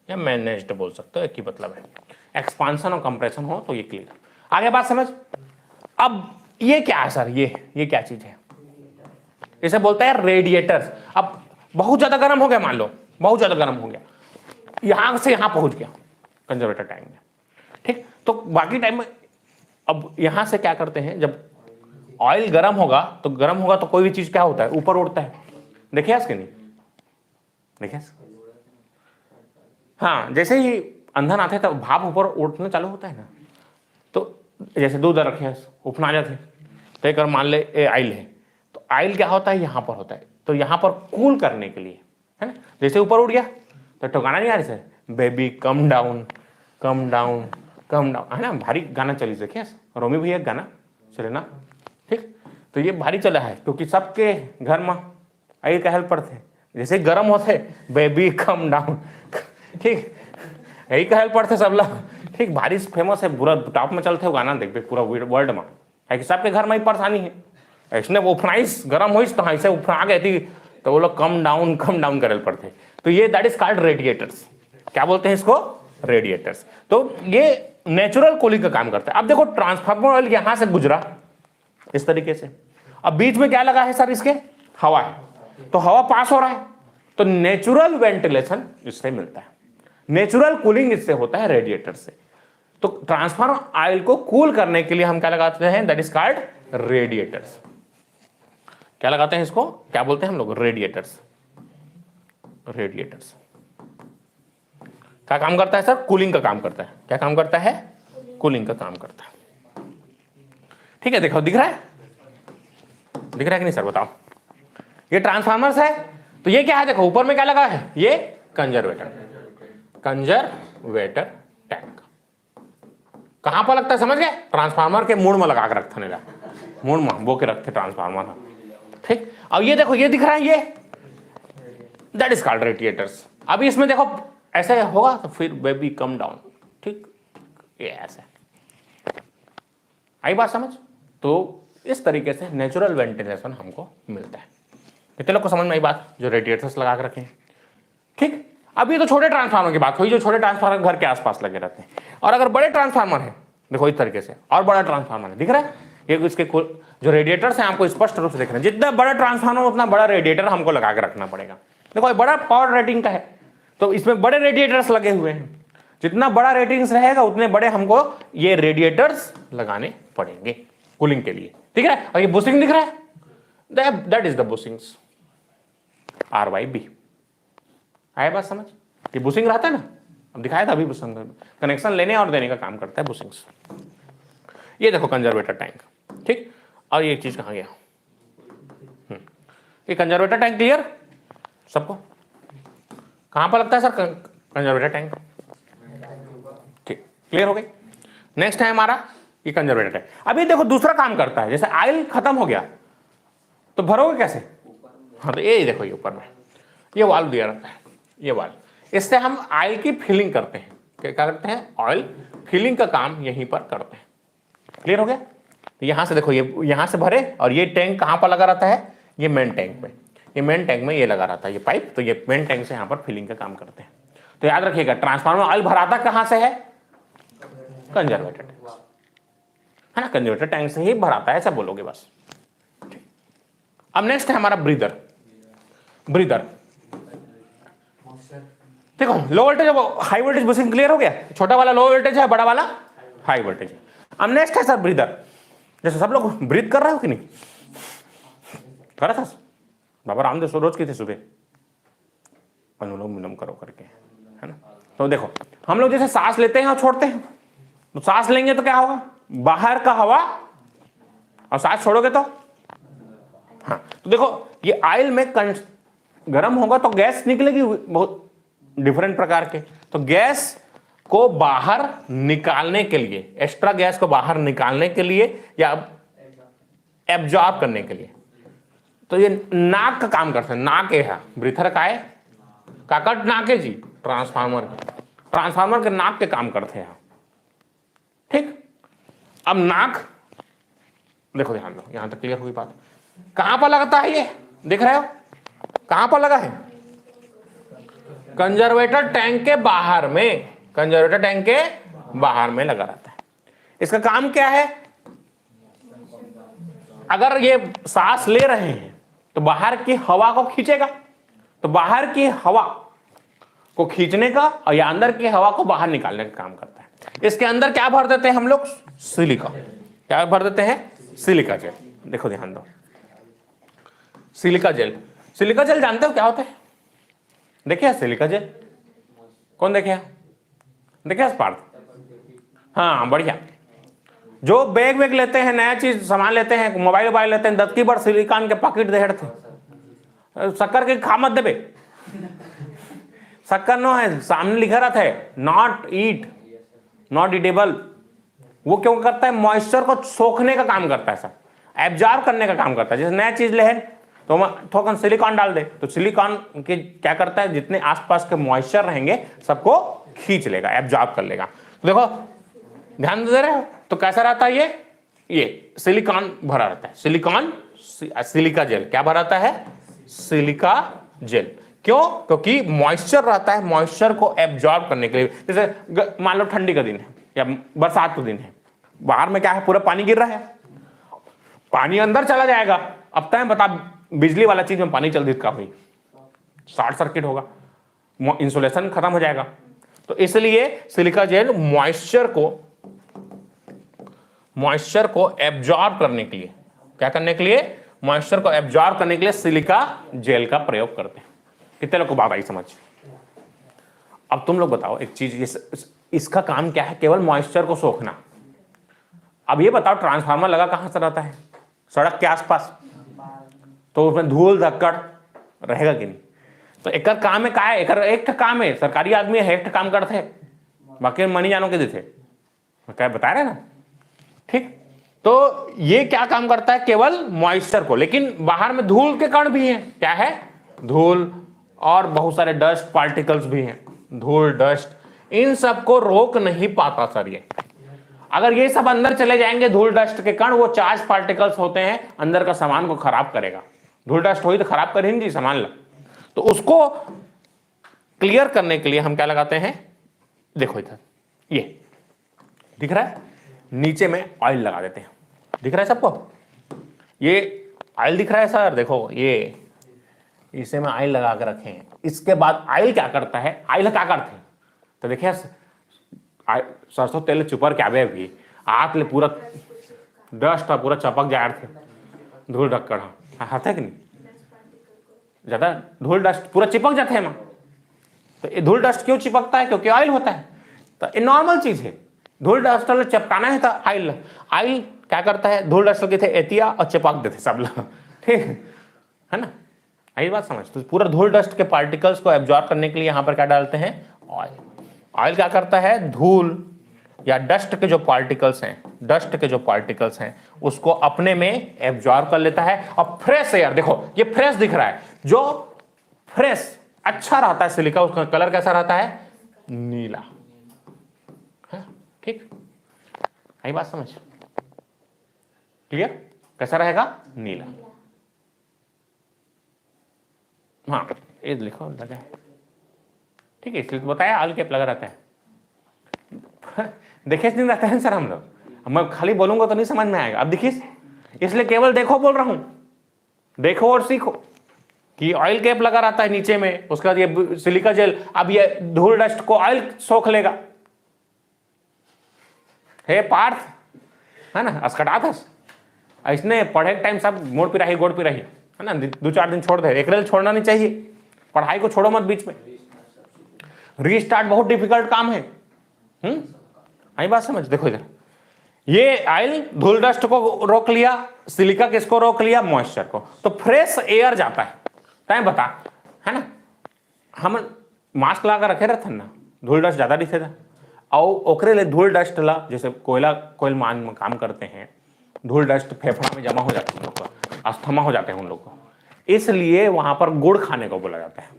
या मैनेज्ड बोल सकते हो, एक ही मतलब है। एक्सपांशन और कंप्रेशन हो तो ये क्लियर। आगे बात समझ। अब ये क्या है सर, ये क्या चीज है? इसे बोलते हैं रेडिएटर्स। अब बहुत ज्यादा गर्म हो गया, मान लो बहुत ज्यादा गर्म हो गया, यहां से यहां पहुंच गया कंजर्वेटर टैंक में। ठीक, तो बाकी टाइम में अब यहां से क्या करते हैं, जब ऑयल गर्म होगा तो कोई भी चीज क्या होता है, ऊपर उड़ता है। देखिए इसके नहीं, देखिए, हाँ, जैसे ही अंधन आते हैं तो भाप ऊपर उड़ना चालू होता है ना, तो जैसे दूध रखे उफना आ जाते, तो एक मान ले ऑयल है, तो ऑयल क्या होता है, यहां पर होता है, तो यहां पर कूल करने के लिए, है ना, जैसे ऊपर उड़ गया तो ठोकाना नहीं आ रही sir, baby come down come down come down, है ना, भारी गाना चली देखिए रोमी भैया गाना चले ना। ठीक, तो ये भारी चला है क्योंकि सबके घर में आई का हेल्प पड़ते, जैसे गर्म होते बेबी कम डाउन, ठीक, यही का हेल्प पड़ते सब लोग। ठीक, भारी फेमस है, पूरा टॉप में चलते हो गाना, देख पूरा वर्ल्ड में है कि सबके घर में ही परेशानी है। इसने वो उफनाइस गर्म हुई तो ऐसे उफना गई थी, तो वो लोग कम डाउन करे पड़ते। तो ये दैट इज कॉल्ड रेडिएटर्स। क्या बोलते हैं इसको? रेडिएटर्स। तो ये नेचुरल कूलिंग का काम करता है। अब देखो ट्रांसफार्मर ऑयल यहां से गुजरा इस तरीके से, अब बीच में क्या लगा है सर, इसके हवा है, तो हवा पास हो रहा है, तो नेचुरल वेंटिलेशन इससे मिलता है, नेचुरल कूलिंग इससे होता है रेडिएटर से। तो ट्रांसफार्मर ऑयल को कूल करने के लिए हम क्या लगाते हैं, दैट इज कॉल्ड रेडिएटर्स। क्या लगाते हैं इसको, क्या बोलते हैं हम लोग? रेडिएटर्स। रेडिएटर्स क्या काम करता है सर? कूलिंग का काम करता है। क्या काम करता है? कूलिंग का काम करता है। ठीक है, देखो दिख रहा है, दिख रहा है कि नहीं सर, बताओ। ये ट्रांसफार्मर्स है, तो ये क्या है, देखो ऊपर में क्या लगा है, ये कंजर्वेटर टैंक। कहां पर लगता है समझ गए? ट्रांसफार्मर के मूड में लगा के रखते, मूड में बो के रखते ट्रांसफार्मर, ठीक। अब ये देखो, ये दिख रहा है, ये दैट इज कॉल्ड रेडिएटर्स। अभी इसमें देखो ऐसे होगा तो फिर बेबी कम डाउन, ठीक, ये ऐसे। आई बात समझ? तो इस तरीके से नेचुरल वेंटिलेशन हमको मिलता है। कितने लोग को समझ में आई बात, जो रेडिएटर्स लगा के रखे हैं, ठीक। अब ये तो छोटे ट्रांसफार्मर की बात हुई, जो छोटे ट्रांसफार्मर घर के आसपास लगे रहते हैं। और अगर बड़े ट्रांसफार्मर है, देखो इस तरीके से, और बड़ा ट्रांसफार्मर है, दिख रहा है, ये इसके जो रेडिएटर्स हैं आपको स्पष्ट रूप से दिख रहे हैं। जितना बड़ा ट्रांसफार्मर उतना बड़ा रेडिएटर हमको लगा के रखना पड़ेगा। देखो ये बड़ा पावर रेटिंग का है, तो इसमें बड़े रेडिएटर्स लगे हुए हैं। जितना बड़ा रेटिंग्स रहेगा उतने बड़े हमको ये रेडिएटर्स लगाने पड़ेंगे कूलिंग के लिए, ठीक है। और ये बुशिंग दिख रहा है, that is the bushings, R/B। आया बात समझ? ये बुशिंग रहता है ना, अब दिखाया था अभी, बुशिंग कनेक्शन लेने और देने का काम करता है बुशिंग्स। ये देखो कंजर्वेटर टैंक, ठीक। और ये चीज कहां गया, ये कंजर्वेटर टैंक क्लियर सबको? कहां पर लगता है सर कंजर्वेटर टैंक? ठीक, क्लियर हो गई। नेक्स्ट है हमारा ये कंजर्वेटर टैंक। अभी देखो दूसरा काम करता है, जैसे ऑयल खत्म हो गया तो भरोगे कैसे? हाँ, तो ये देखो, ये ऊपर में ये वाल्व दिया रहता है, ये वाल्व, इससे हम ऑयल की फिलिंग करते हैं। क्या करते हैं? ऑयल फिलिंग का काम यहीं पर करते हैं। क्लियर हो गया? तो यहां से देखो, ये यहां से भरे, और ये टैंक कहां पर लगा रहता है? ये मेन टैंक में, ये मेन टैंक में ये लगा रहता है ये पाइप, तो ये मेन टैंक से यहां पर फिलिंग का काम करते हैं। तो याद रखिएगा, ट्रांसफार्मर ऑयल भराता कहां से है? कंजर्वेटर टैंक, है ना, कंजर्वेटर टैंक से ही भराता है, ऐसा बोलोगे बस। अब नेक्स्ट है हमारा ब्रीदर। ब्रीदर देखो, low voltage high voltage bushing clear हो गया। छोटा वाला लो वोल्टेज है, बड़ा वाला हाई वोल्टेज है। अब नेक्स्ट है सर ब्रीदर। जैसे सब लोग ब्रीथ कर रहे हो कि नहीं? कर रहा था बाबा रामदेव रोज की थी सुबह, अनुलोम विलोम करो करके, है ना। तो देखो हम लोग जैसे सांस लेते हैं और छोड़ते हैं, तो सांस लेंगे तो क्या होगा? बाहर का हवा, और सांस छोड़ोगे तो, हाँ, तो देखो ये ऑयल में गर्म होगा तो गैस निकलेगी बहुत डिफरेंट प्रकार के। तो गैस को बाहर निकालने के लिए, एक्स्ट्रा गैस को बाहर निकालने के लिए या एब्जॉर्ब करने के लिए, तो ये नाक का काम करते हैं। नाक है ब्रीथर का है, काकट नाक है जी, ट्रांसफार्मर के नाक के काम करते हैं, ठीक। अब नाक देखो, ध्यान दो, यहां तक क्लियर हुई बात। कहां पर लगता है ये, दिख रहे हो कहां पर लगा है? कंजर्वेटर टैंक के बाहर में, कंजर्वेटर टैंक के बाहर में लगा रहता है। इसका काम क्या है? अगर ये सांस ले रहे हैं तो बाहर की हवा को खींचेगा, तो बाहर की हवा को खींचने का और या अंदर की हवा को बाहर निकालने का काम करता है। इसके अंदर क्या भर देते हैं हम लोग? सिलिका। क्या भर देते हैं? Silica gel. देखो ध्यान दो, सिलिका जेल। सिलिका जेल जानते हो क्या होता है? देखिए सिलिका जेल, कौन देखे? देखिए पार्थ, हाँ बढ़िया। जो बैग वैग लेते हैं, नया चीज सामान लेते हैं, मोबाइल लेते हैं, 10 की बार सिलिकॉन के पॉकेट देते थे। शक्कर के खा मत देबे, शक्कर नो है, सामने लिखा रहता है नॉट ईट, नॉट ईटेबल। वो क्यों करता है? मॉइस्चर को सोखने का काम करता है सर, एब्जॉर्ब करने का काम करता है। जैसे नया चीज ले है तो थोड़ा सिलिकॉन डाल दे, तो सिलिकॉन के क्या करता है? जितने आसपास के मॉइस्चर रहेंगे सबको खींच लेगा, एब्जॉर्ब कर लेगा। तो देखो ध्यान दे रहे हो, तो कैसा रहता है ये सिलिकॉन भरा रहता है। सिलिकॉन सिलिका जेल क्या भरा रहता है? Silica gel. क्यों? क्योंकि मॉइस्चर रहता है, मॉइस्चर को एब्जॉर्ब करने के लिए। जैसे मान लो ठंडी का दिन है या बरसात का दिन है, बाहर में क्या है? पूरा पानी गिर रहा है, पानी अंदर चला जाएगा। अब टाइम बता, बिजली वाला चीज में पानी चल दी, हुई शॉर्ट सर्किट होगा, इंसुलेशन खत्म हो जाएगा। तो इसलिए सिलिका जेल मॉइस्चर को एब्जॉर्ब करने के लिए, क्या करने के लिए? मॉइस्चर को एब्जॉर्ब करने के लिए सिलिका जेल का प्रयोग करते हैं। कितने लोग को बात आई समझ? अब तुम लोग बताओ एक चीज, इसका काम क्या है? केवल मॉइस्चर को सोखना। अब ये बताओ ट्रांसफार्मर लगा कहां से रहता है? सड़क के आसपास, तो उसमें धूल धक्कड़ रहेगा कि नहीं? तो एक काम है, का है एक काम है, सरकारी आदमी है, एक काम करते हैं, बाकी मनी जानो के देते क्या बता रहे ना, ठीक। तो ये क्या काम करता है, केवल मॉइस्चर को, लेकिन बाहर में धूल के कण भी हैं, क्या है, धूल और बहुत सारे डस्ट पार्टिकल्स भी हैं, धूल डस्ट, इन सब को रोक नहीं पाता सर ये। अगर ये सब अंदर चले जाएंगे धूल डस्ट के कण, वो चार्ज पार्टिकल्स होते हैं, अंदर का सामान को खराब करेगा। धूल डस्ट हुई तो खराब करें जी सामान ला, तो उसको क्लियर करने के लिए हम क्या लगाते हैं, देखो इधर ये दिख रहा है, नीचे में ऑयल लगा देते हैं, दिख रहा है सबको, ये ऑयल दिख रहा है सर, देखो ये इसे में ऑयल लगा के रखे हैं। इसके बाद ऑयल क्या करता है, ऑयल क्या करते हैं, तो देखिए सरसों तेल चुपर क्या भी आग ले पूरा डस्ट पूरा चपक जा रहे थे, धूल ढक्कड़ हाथ है कि नहीं, ज्यादा धूल डस्ट पूरा चिपक जाते हैं। तो ये धूल डस्ट क्यों चिपकता है, क्योंकि ऑयल होता है। तो ये नॉर्मल चीज है, धूल डस्ट चिपकाना है तो ऑयल, ऑयल क्या करता है, धूल डस्ट के थे एतिया और चिपक देते सब लोग, ठीक है ना, यही बात समझ। तो पूरा धूल डस्ट के पार्टिकल्स को एब्जॉर्ब करने के लिए यहाँ पर क्या डालते हैं, ऑयल। ऑयल क्या करता है, धूल या डस्ट के जो पार्टिकल्स हैं, डस्ट के जो पार्टिकल्स हैं उसको अपने में एब्जॉर्ब कर लेता है। और फ्रेश एयर, देखो ये फ्रेश दिख रहा है, जो फ्रेश अच्छा रहता है सिलिका, उसका कलर कैसा रहता है, नीला, ठीक, यही बात समझ, क्लियर, कैसा रहेगा, नीला। हाँ ये लिखो लगा है, ठीक है, इसलिए तो बताया ऑयल कैप लगा रहता है। देखिए नहीं रहता है सर हम लोग, मैं खाली बोलूंगा तो नहीं समझ में आएगा। अब देखिए, इसलिए केवल देखो बोल रहा हूं, देखो और सीखो कि ऑयल कैप लगा रहता है नीचे में, उसके बाद ये सिलिका जेल, अब ये धूल डस्ट को ऑयल सोख लेगा। हे पार्थ, है ना, अस्कटा था इसने पढ़े टाइम सब मोड़ पिराही गोड़ पिराही, है ना, 2-4 दिन छोड़ दे, एक रेल छोड़ना नहीं चाहिए, पढ़ाई को छोड़ो मत बीच में। रीस्टार्ट बहुत डिफिकल्ट काम है। आई बात समझ, देखो इधर ये ऑयल धूल डस्ट को रोक लिया, सिलिका किसको रोक लिया, मॉइस्चर को, तो फ्रेश एयर जाता है। टाइम बता, है ना, हम मास्क लगा रखे रहते ना, धूल डस्ट ज्यादा दिखे था, और ओकरे ले धूल डस्ट ला, जैसे कोयल मान में काम करते हैं, धूल डस्ट फेफड़ा में जमा हो जाते हैं, उन लोग को अस्थमा हो जाते हैं उन लोग को, इसलिए वहां पर गुड़ खाने को बोला जाता है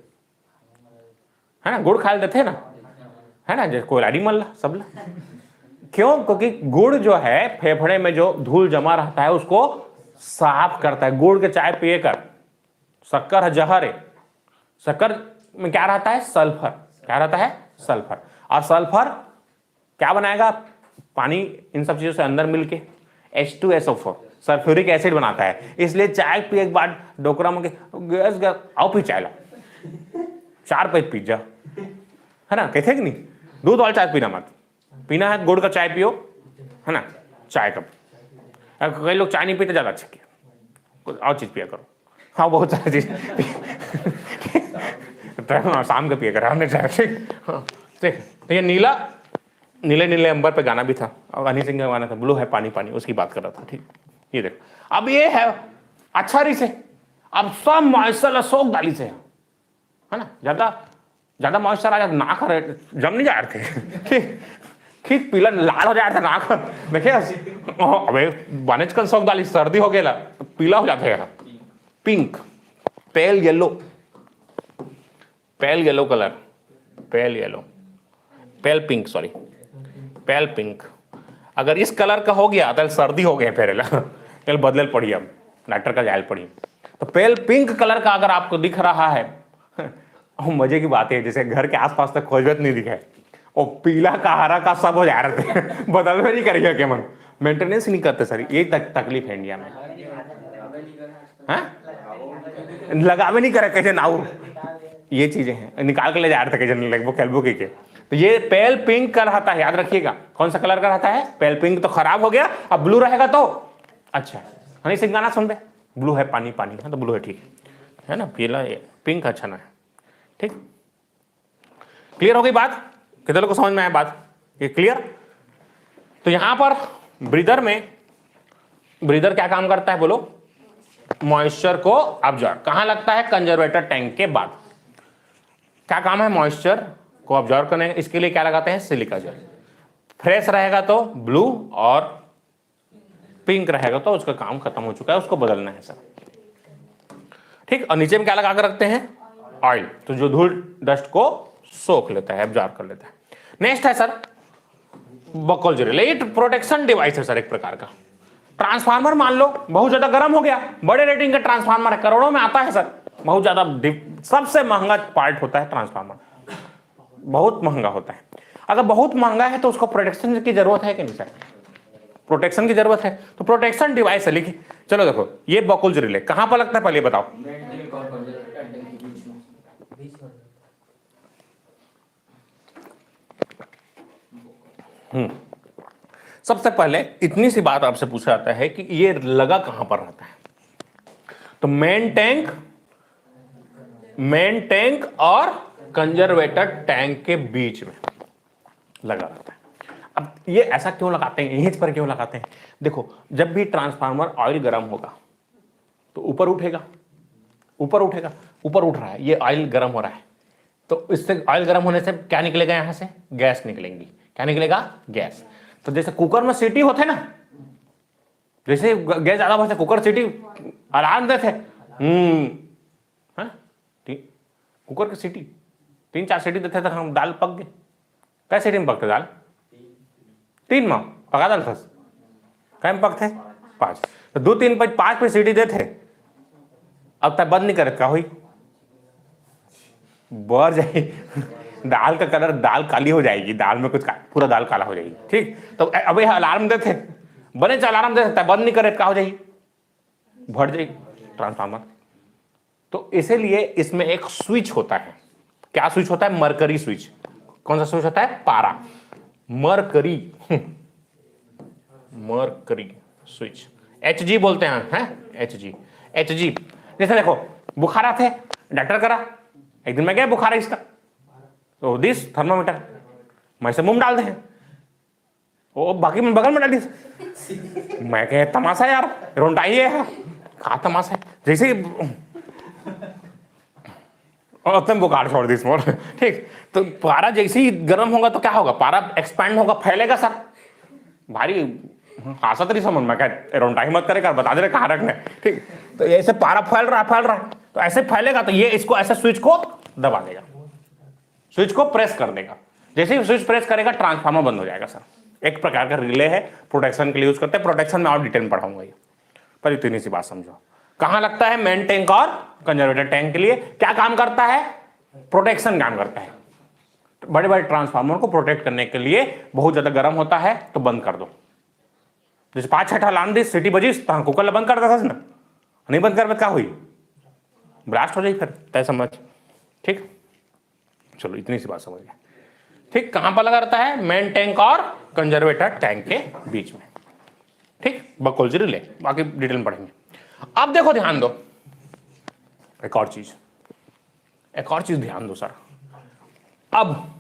ना, गुड़ खा लेते हैं ना, है ना, जैसे कोयलाड़ी मल्ला सब ला, क्यों, क्योंकि गुड़ जो है फेफड़े में जो धूल जमा रहता है उसको साफ करता है। गुड़ के चाय पिए कर, शक्कर है जहर है, शक्कर में क्या रहता है, सल्फर, क्या रहता है, सल्फर, और सल्फर क्या बनाएगा, पानी इन सब चीजों से अंदर मिलके H2SO4 सल्फ्यूरिक एसिड बनाता है। इसलिए चाय पिए एक बार डोकरा में गैस गैस आओ पी चाय ला, 4 पैक पी जा, है ना, कहते कि नहीं, दूध वाला चाय पीना मत, पीना है गुड़ का चाय पियो, है ना, चाय कप, कई लोग चाय नहीं पीते, ज्यादा अच्छा किया, कुछ और चीज पिया करो, हाँ बहुत सारी चीज शाम के पिया करो, ठीक। तो ये नीला, नीले नीले अंबर पे गाना भी था, और हनी सिंह का गाना था, ब्लू है पानी पानी, उसकी बात कर रहा था, ठीक। ये देखो अब ये है अच्छा री से, अब सब मॉइस्चर सोख डाली से, है ना, ज्यादा मॉइस्चर आ जाता, नाक जम नहीं जा रहे थे, ठीक पीला लाल हो जाता नाक, देखिए अबे बानेज कल सोख डाली, सर्दी हो गया पीला हो जाता है, pink, pale yellow, pale yellow colour, pale yellow, पेल पिंक, सॉरी पेल पिंक, अगर इस कलर का हो गया तो सर्दी हो गया, फिर बदल पड़ी, अब डॉक्टर का जायल पड़ी। तो पेल पिंक कलर का अगर आपको दिख रहा है, मजे की बात है, जैसे घर के आसपास तक खोजबत नहीं दिखे, और पीला का हरा का सब हो जा रहे थे, बदल में नहीं करेगा क्या, मन मेंटेनेंस नहीं करते सर, ये तकलीफ है इंडिया में, लगावे नहीं करे कैसे नाउ, ये चीजें हैं, निकाल के ले जा रहे थे कैसे वो कैलबो के। तो ये पेल पिंक का रहता है, याद रखिएगा, कौन सा कलर का रहता है, पेल पिंक, तो खराब हो गया, अब ब्लू रहेगा तो अच्छा। हनी सिंह गाना सुन दे, ब्लू है पानी पानी, है तो ब्लू है, ठीक है ना, पीला पिंक अच्छा ना है, ठीक, क्लियर हो गई बात, कितने लोगों को समझ में आया बात, ये क्लियर। तो यहां पर ब्रीदर में, ब्रीदर क्या काम करता है बोलो, मॉइस्चर को ऑब्जर्व, कहां लगता है, कंजर्वेटर टैंक के बाद। क्या काम है, मॉइस्चर को ऑब्जर्व करने, इसके लिए क्या लगाते हैं, सिलिका जेल, फ्रेश रहेगा तो ब्लू और पिंक रहेगा तो उसका काम खत्म हो चुका है, उसको बदलना है सर। ठीक, और नीचे में क्या लगा कर रखते हैं? ऑयल, तो जो धूल डस्ट को सोख लेता है, एब्जॉर्ब कर लेता है। नेक्स्ट है सर बकल्स रिले, ये प्रोटेक्शन डिवाइस है सर एक प्रकार का। ट्रांसफार्मर मान लो बहुत ज्यादा गर्म हो गया, बड़े रेटिंग का ट्रांसफार्मर है, करोड़ों में आता है सर, बहुत ज्यादा सबसे महंगा पार्ट होता है ट्रांसफार्मर, बहुत महंगा होता है। अगर बहुत महंगा है तो उसको प्रोटेक्शन की जरूरत है कि नहीं सर? प्रोटेक्शन की जरूरत है, तो प्रोटेक्शन डिवाइस है। लिखिए, चलो देखो ये बकल्स रिले कहां पर लगता है पहले बताओ? सबसे पहले इतनी सी बात आपसे पूछा जाता है कि ये लगा कहां पर रहता है, तो मेन टैंक और कंजर्वेटर टैंक के बीच में लगा रहता है। अब ये ऐसा क्यों लगाते हैं, यहीं पर क्यों लगाते हैं? देखो जब भी ट्रांसफार्मर ऑयल गर्म होगा तो ऊपर उठेगा, ऊपर उठ रहा है, ये ऑयल गर्म हो रहा है, तो इससे ऑयल गर्म होने से क्या निकलेगा? यहां से गैस निकलेंगी। क्या निकलेगा? गैस। तो जैसे कुकर में सीटी होते ना, जैसे गैस ज्यादा होता, कुकर सीटी अलार्म देते, कुकर की सीटी 3-4 सीटी देते थे, हम दाल पक गई। कै सीटी में पकते दाल? 3 में पका दाल था, कै में पकते? 5। तो 2-3 5 पे सीटी देते, अब तक बंद नहीं करे क्या हुई? बढ़ जाए दाल का कलर, दाल काली हो जाएगी, दाल में कुछ पूरा दाल काला हो जाएगी। ठीक, तो अब ये अलार्म देते, बने अलार्म देते, बंद नहीं करे क्या हो जाएगी? बढ़ जाएगी ट्रांसफार्मर। तो इसीलिए इसमें एक स्विच होता है। क्या स्विच होता है? Mercury switch. कौन सा स्विच होता है? पारा, मरकरी स्विच, HG बोलते हैं, HG। जैसे देखो बुखार आते, डॉक्टर करा, एक दिन में गया बुखार है इसका, तो दिस थर्मामीटर मैं से मुंह डाल दे, वो बाकी में बगल में डाल दी। मैं कहे तमाशा यार, रोंटाई है, कहा तमाशा है। जैसे और तुम बुखार छोड़ दी स्मॉल। ठीक, तो पारा जैसे ही गर्म होगा तो क्या होगा? पारा एक्सपैंड होगा, फैलेगा सर। भारी आशा तरी समझ में, क्या रोंटाई मत करेगा, बता दे रहे कहाँ रखना है। ठीक, तो ऐसे पारा फैल रहा है, तो ऐसे फैलेगा तो ये इसको ऐसे स्विच को दबा देगा, स्विच को प्रेस कर देगा। जैसे ही स्विच प्रेस करेगा ट्रांसफार्मर बंद हो जाएगा सर। एक प्रकार का रिले है, प्रोटेक्शन के लिए यूज करते हैं। प्रोटेक्शन में और डिटेल में पढ़ाऊंगा ये, पर इतनी सी बात समझो। कहां लगता है? मेन टैंक और कंजर्वेटर टैंक के लिए। क्या काम करता है? प्रोटेक्शन काम करता है। बड़े बड़े ट्रांसफार्मर को प्रोटेक्ट करने के लिए, बहुत ज्यादा गर्म होता है तो बंद कर दो। जैसे 5-6 अलार्म दी, सीटी बजी, कुकर बंद कर देता था ना, नहीं बंद कर क्या हुई? ब्लास्ट हो जाएगी फिर, तय समझ। ठीक, चलो इतनी सी बात समझ गए। ठीक, कहां पर लगा रहता है? मेन टैंक और कंजर्वेटर टैंक के बीच में। ठीक, बकल्स रिले, बाकी डिटेल में पढ़ेंगे। अब देखो ध्यान दो, एक और चीज ध्यान दो सर। अब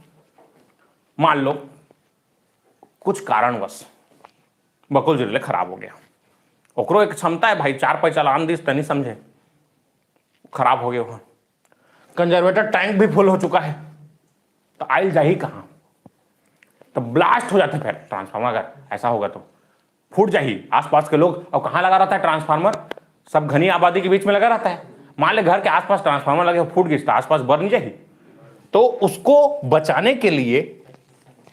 मान लो कुछ कारणवश बकल्स रिले खराब हो गया, ओकरो एक क्षमता है भाई, 4 पैसा अलार्म दी तनी समझे, खराब हो गया वो। कंजर्वेटर टैंक भी फुल हो चुका है, तो आयल जा ही कहां? तो ब्लास्ट हो जाता है फिर ट्रांसफार्मर। अगर ऐसा होगा तो फूट जाही। आसपास के लोग, और कहां लगा रहता है ट्रांसफार्मर? सब घनी आबादी के बीच में लगा रहता है। मान ले घर के आसपास ट्रांसफार्मर लगे, फूट गई तो आसपास बर्न जाही। तो उसको बचाने के लिए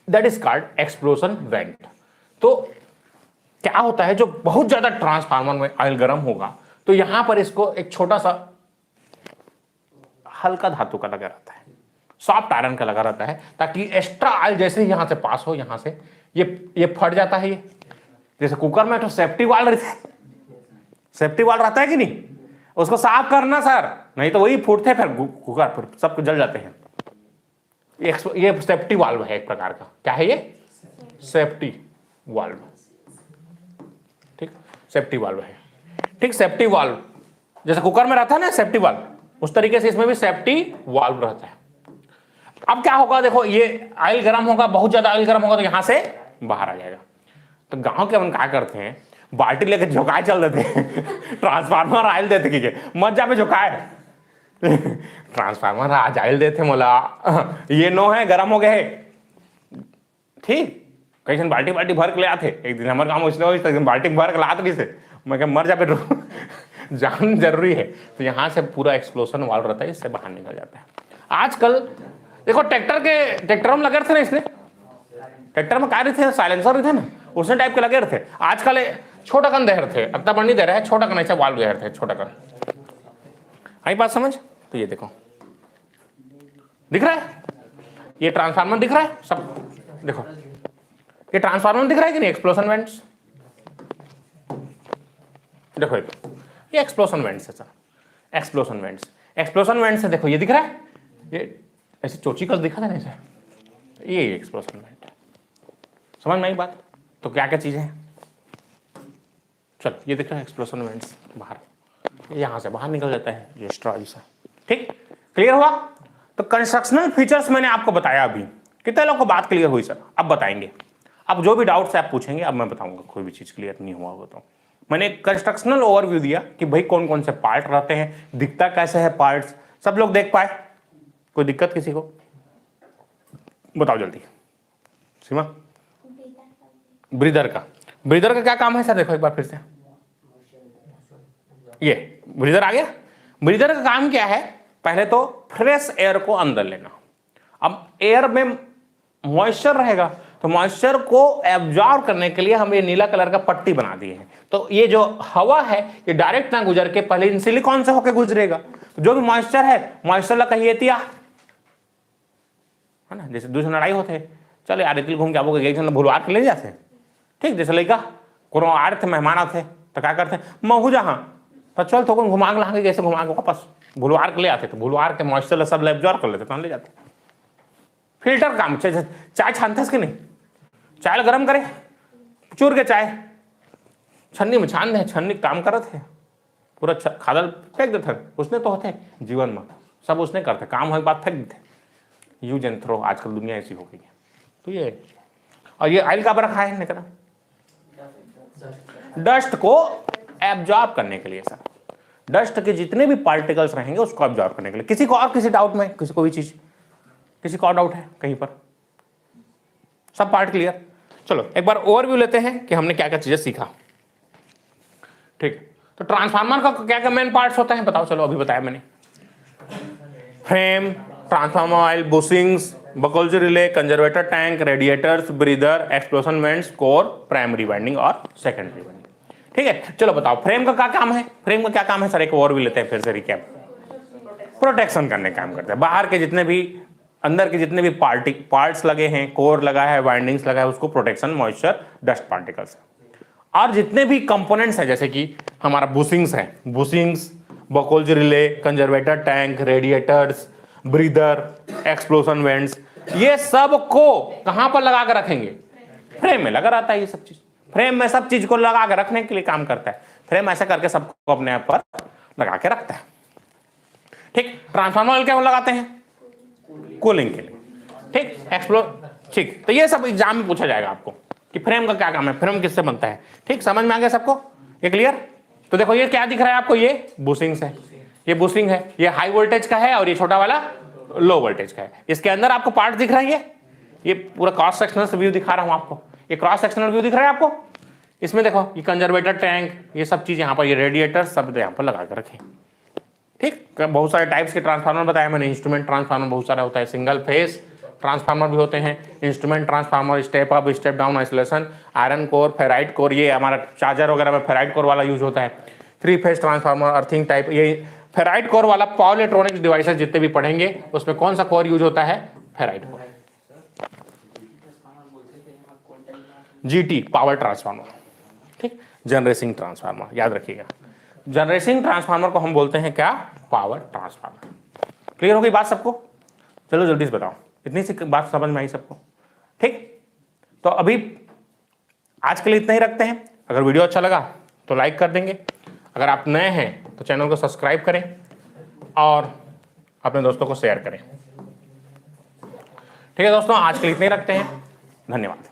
that is called explosion went. तो क्या होता है, जो बहुत ज्यादा ट्रांसफार्मर में ऑयल गर्म होगा तो यहां पर इसको एक छोटा सा हल्का धातु का लगा रहता है, सॉफ्ट आयरन का लगा रहता है, ताकि एक्स्ट्रा ऑयल जैसे ही यहां से पास हो, यहां से ये फट जाता है। ये जैसे कुकर में तो सेफ्टी वाल्व रहता है कि नहीं, उसको साफ करना सर, नहीं तो वही फूटते फिर कुकर, फिर सब जल जाते हैं। ये सेफ्टी वाल्व है एक प्रकार का। क्या है ये? Safety valve. ठीक, सेफ्टी वाल्व है। ठीक, सेफ्टी वाल्व जैसे कुकर में रहता है ना सेफ्टी वाल्व, उस तरीके से इसमें भी सेफ्टी वाल्व रहता है। अब क्या होगा, देखो ये ऑयल गर्म होगा, बहुत ज्यादा ऑयल गर्म होगा तो यहां से बाहर आ जाएगा। तो गांव के अपन क्या करते हैं, बाल्टी लेकर झुकाए चल देते हैं ट्रांसफार्मर ऑयल देते कीजिए, मत जा पे झुकाए ट्रांसफार्मर आज ऑयल देते मोला, ये नो है गर्म हो गए। ठीक, कई दिन बाल्टी बाल्टी भर के ले आते, एक दिन हमारे काम इसलिए एक दिन बाल्टी भर के लाते किसे, मैं क्या मर जा पे जान जरूरी है। तो यहाँ से पूरा एक्सप्लोजन वाल्व रहता है, इससे बाहर निकल जाता है। आजकल देखो ट्रैक्टर में लगे थे ना, इसने ट्रैक्टर में क्या थे, साइलेंसर थे ना, उसने टाइप के लगे थे। आजकल छोटा कन दे रहे थे, अब तक नहीं दे रहे हैं, छोटा कन ऐसा वाल्व दे रहे थे, छोटा कन। आई बात समझ? तो ये देखो दिख रहा है, ये ट्रांसफार्मर दिख रहा है सब, देखो ये ट्रांसफार्मर दिख रहा है कि नहीं, एक्सप्लोजन वेंट्स, देखो ये एक्सप्लोजन वेंट्स है सर, एक्सप्लोजन वेंट्स है, देखो ये दिख रहा है, ये ऐसे चोची का दिखा था ना ऐसे, ये एक्सप्लोजन वेंट है। समझ में आई बात? तो क्या क्या चीजें हैं, चल ये दिख रहा है एक्सप्लोजन वेंट्स, बाहर यहां से बाहर निकल जाता है ये स्ट्रॉ से। ठीक, क्लियर हुआ? तो कंस्ट्रक्शनल फीचर्स मैंने आपको बताया। अभी कितने लोगों को बात क्लियर हुई सर? अब बताएंगे, अब जो भी डाउट्स आप पूछेंगे अब मैं बताऊंगा, कोई भी चीज क्लियर नहीं हुआ हो तो। मैंने कंस्ट्रक्शनल ओवरव्यू दिया कि भाई कौन कौन से पार्ट रहते हैं, दिखता कैसे है पार्ट्स, सब लोग देख पाए, कोई दिक्कत किसी को? बताओ जल्दी। सीमा, ब्रीदर का क्या काम है सर? देखो एक बार फिर से, ये ब्रीदर आ गया। ब्रीदर का काम क्या है? पहले तो फ्रेश एयर को अंदर लेना। अब एयर में मॉइस्चर रहेगा, तो मॉइस्चर को एब्जॉर्ब करने के लिए हम ये नीला कलर का पट्टी बना दिए हैं। तो ये जो हवा है ये डायरेक्ट ना गुजर के पहले इन सिलिकॉन से होकर गुजरेगा। तो जो भी मॉइस्चर है, मॉइस्चर ला कहिए तिया है ना, जैसे दूसरे लड़ाई होते, चल यार इतनी घूम के आपको गए भूलवार के ले जाते, ठीक, जैसे लड़का को आ रहे थे, मेहमान आते तो क्या करते, महू जहाँ तो चल तो घुमा के ला के जैसे घुमा के वापस भूलवार के ले आते, तो भूलवार के मॉइस्चर सब एब्जॉर्ब कर लेते, तो ले जाते। फिल्टर काम, चाय छानते कि नहीं, चाय गर्म करे चूर के चाय छन्नी में छान दे, छन्नी काम करत है, पूरा खादल फेंक देते, उसने तो होते जीवन में सब उसने करते, काम हो बात फेंक देते, यूज एंड थ्रो। आजकल दुनिया ऐसी हो गई है। तो ये और ये ऑयल का रखा है निकला डस्ट को एब्जॉर्ब करने के लिए सर, डस्ट के जितने भी पार्टिकल्स रहेंगे उसको एब्जॉर्ब करने के लिए। किसी को और किसी डाउट में, किसी को भी चीज, किसी को और डाउट है कहीं पर? सब पार्ट क्लियर? चलो एक बार ओवरव्यू लेते हैं कि हमने क्या क्या चीजें सीखा। ठीक, तो ट्रांसफार्मर का क्या क्या मेन पार्ट्स होते हैं बताओ? चलो अभी बताया मैंने, frame, transformer oil, bushings, Buchholz relay, conservator tank, radiators, breather, explosion vents, core, primary winding और सेकेंडरी वाइंडिंग। ठीक है, चलो बताओ फ्रेम का क्या काम है? फ्रेम का क्या काम है सर? एक ओवरव्यू लेते हैं फिर से, रिकैप। प्रोटेक्शन करने का काम करते हैं, बाहर के जितने भी, अंदर के जितने भी पार्ट्स लगे हैं, कोर लगा है, वाइंडिंग्स लगा है, उसको प्रोटेक्शन मॉइस्चर डस्ट पार्टिकल्स। और जितने भी कंपोनेंट्स हैं, जैसे कि हमारा बुशिंग्स है, bushings, Buchholz relay, conservator tank, radiators, breather, explosion vents, ये सब को कहां पर लगा कर रखेंगे? फ्रेम में लगा रहता है। ये सब चीज फ्रेम में सब चीज को लगा कर रखने के लिए काम करता है। फ्रेम ऐसा करके सबको अपने आप पर लगा के रखता है। ठीक, ट्रांसफार्मर क्या लगाते हैं? कूलिंग के लिए। ठीक, ठीक, तो ये सब एग्जाम में पूछा जाएगा आपको कि फ्रेम का क्या काम है, फ्रेम किससे बनता है। ठीक, समझ में आ गया सबको? ये क्लियर? तो देखो ये क्या दिख रहा है आपको, ये बुशिंग्स है, ये बुशिंग है, ये हाई वोल्टेज का है और ये छोटा वाला लो वोल्टेज का है। इसके अंदर आपको पार्ट दिख रहा है, ये पूरा क्रॉस सेक्शनल व्यू दिखा रहा हूं आपको, ये क्रॉस सेक्शनल व्यू दिख रहा है आपको। इसमें देखो ये कंजर्वेटर टैंक, ये सब चीज यहाँ पर, ये रेडिएटर सब यहाँ पर लगा कर रखें। ठीक, बहुत सारे टाइप्स के ट्रांसफार्मर बताया मैंने। इंस्ट्रूमेंट ट्रांसफार्मर बहुत सारा होता है, सिंगल फेस ट्रांसफार्मर भी होते हैं, instrument transformer, step up step down isolation, iron core, ferrite core, ये हमारा चार्जर वगैरह में फेराइट कोर वाला यूज होता है। 3 फेज ट्रांसफार्मर, अर्थिंग टाइप, ये फेराइट कोर वाला पावर इलेक्ट्रॉनिक्स डिवाइसेस जितने भी पढ़ेंगे उसमें कौन सा कोर यूज होता है? Ferrite core. GT power transformer. ठीक, जनरेटिंग ट्रांसफार्मर, याद रखिएगा, जनरेटिंग ट्रांसफार्मर को हम बोलते हैं क्या? Power transformer. क्लियर हो गई बात सबको? चलो जल्दी से बताओ, इतनी सी बात समझ में आई सबको? ठीक, तो अभी आज के लिए इतना ही रखते हैं। अगर वीडियो अच्छा लगा तो लाइक कर देंगे, अगर आप नए हैं तो चैनल को सब्सक्राइब करें और अपने दोस्तों को शेयर करें। ठीक है दोस्तों, आज के लिए इतने ही रखते हैं। धन्यवाद।